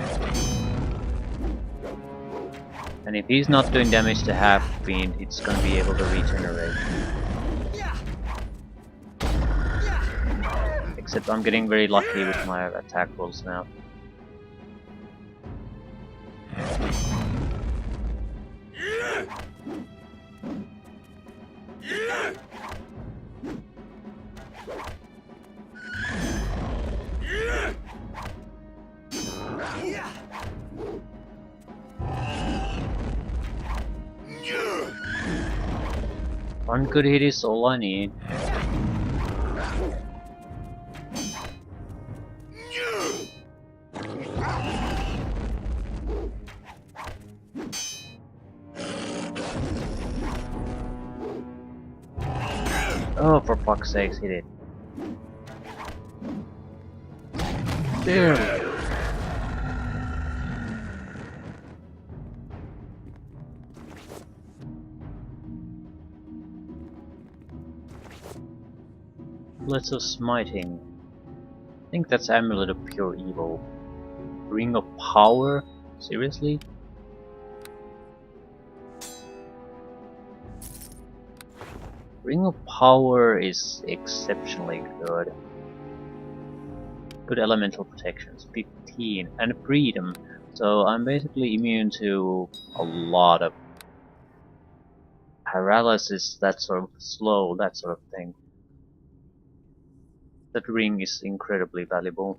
And if he's not doing damage to Half Fiend, it's going to be able to regenerate. Except I'm getting very lucky with my attack rolls now. One good hit is all I need. Oh, for fuck's sakes, hit it. There we go. Let's of Smiting. I think that's Amulet of Pure Evil. Ring of Power? Seriously? Ring of Power is exceptionally good. Good elemental protections, 15, and freedom. So I'm basically immune to a lot of paralysis, that sort of slow, that sort of thing. That ring is incredibly valuable.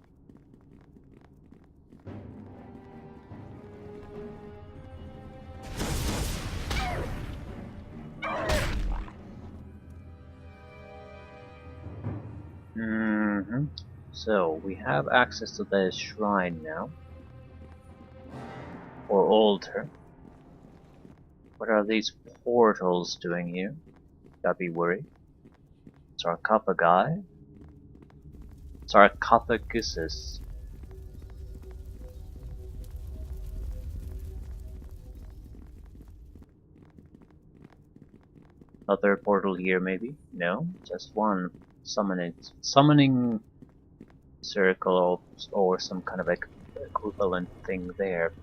So we have access to the shrine now, or altar. What are these portals doing here? Gotta be worried. Sarcophagi? Sarcophaguses. Another portal here, maybe? No, just one. Summoning circle or some kind of equivalent thing there.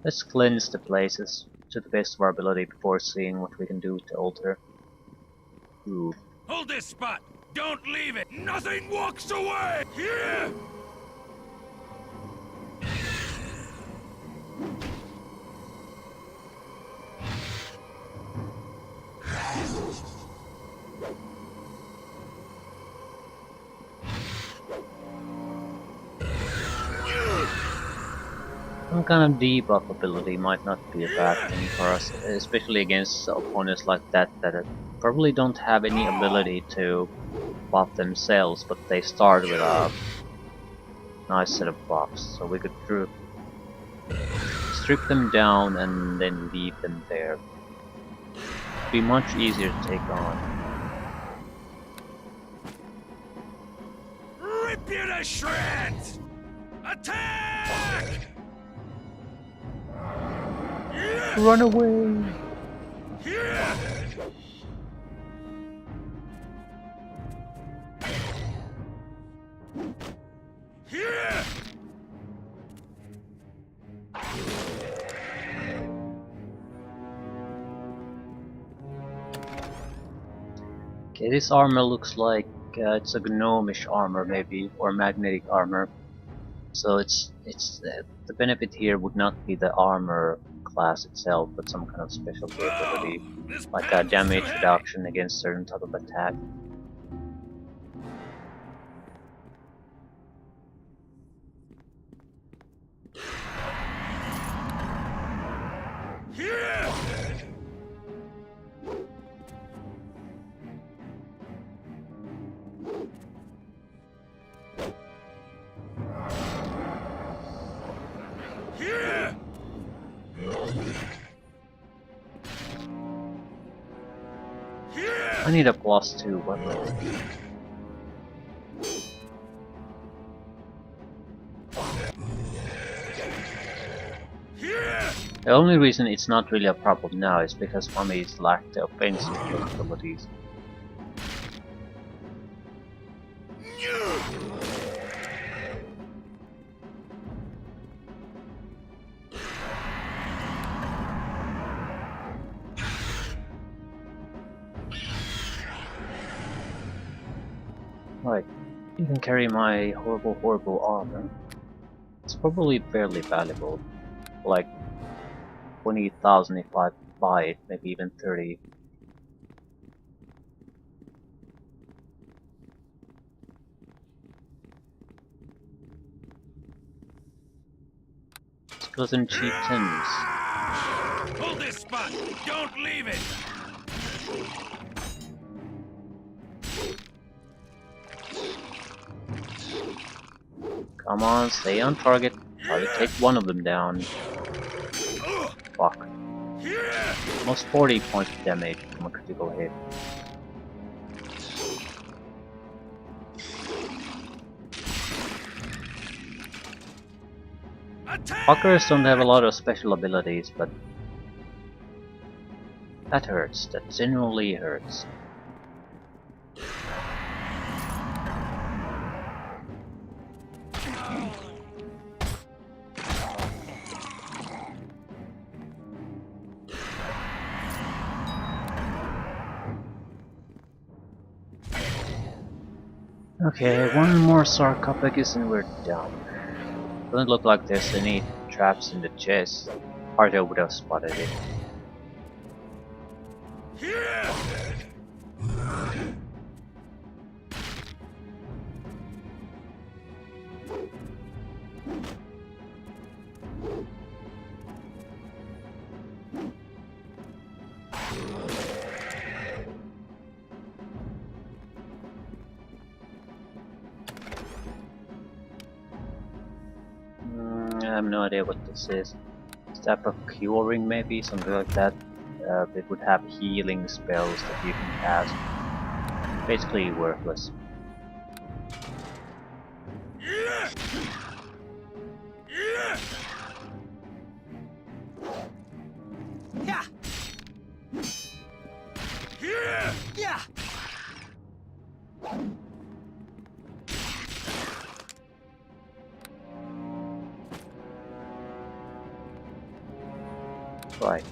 Let's cleanse the places to the best of our ability before seeing what we can do with the altar. Ooh. Hold this spot! Don't leave it! Nothing walks away! Here! Some kind of debuff ability might not be a bad thing for us, especially against opponents like that probably don't have any ability to buff themselves, but they start with a nice set of buffs, so we could strip them down and then leave them there. It'd be much easier to take on. Rip you to shreds! Attack! Run away! Yeah! Yeah! Okay, this armor looks like it's a gnomish armor maybe, or magnetic armor. So the benefit here would not be the armor class itself, but some kind of special ability, Whoa, this like a path is too damage heavy. reduction against certain type of attack. Yeah! Yeah! I need a +2 weapon. Yeah! The only reason it's not really a problem now is because mummies lack the offensive capabilities. Right, you can carry my horrible armor. It's probably fairly valuable, like 20,000 if I buy it, maybe even 30. Skeleton chieftains. Hold this spot! Don't leave it! Come on, stay on target. Try to take one of them down. Fuck. Yeah! Almost 40 points of damage from a critical hit. Attack! Fuckers don't have a lot of special abilities, but that hurts. That genuinely hurts. Okay, one more sarcophagus and we're done. Doesn't look like there's any traps in the chest. Arto would have spotted it. Yeah! I have no idea what this is. Type of curing maybe, something like that. It would have healing spells that you can cast. Basically worthless. Yeah! Yeah! Yeah. Yeah! Yeah. Right.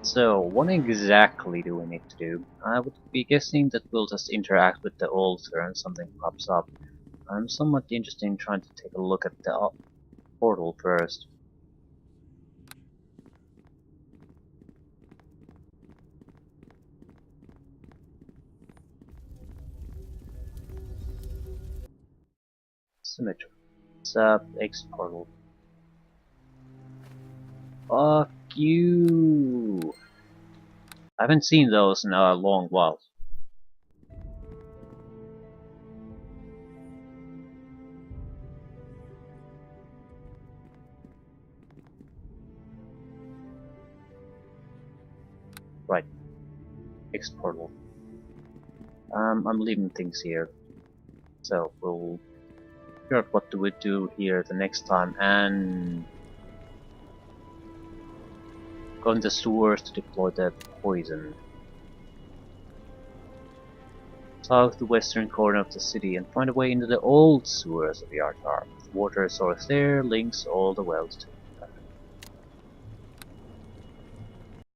So, what exactly do we need to do? I would be guessing that we'll just interact with the altar and something pops up. I'm somewhat interested in trying to take a look at the portal first. Symmetry. What's up, X portal? Fuck you! I haven't seen those in a long while. Right. X portal. I'm leaving things here. So we'll figure out what do we do here the next time and go in the sewers to deploy the poison. South the western corner of the city and find a way into the old sewers of Yartar. The water source there links all the wells to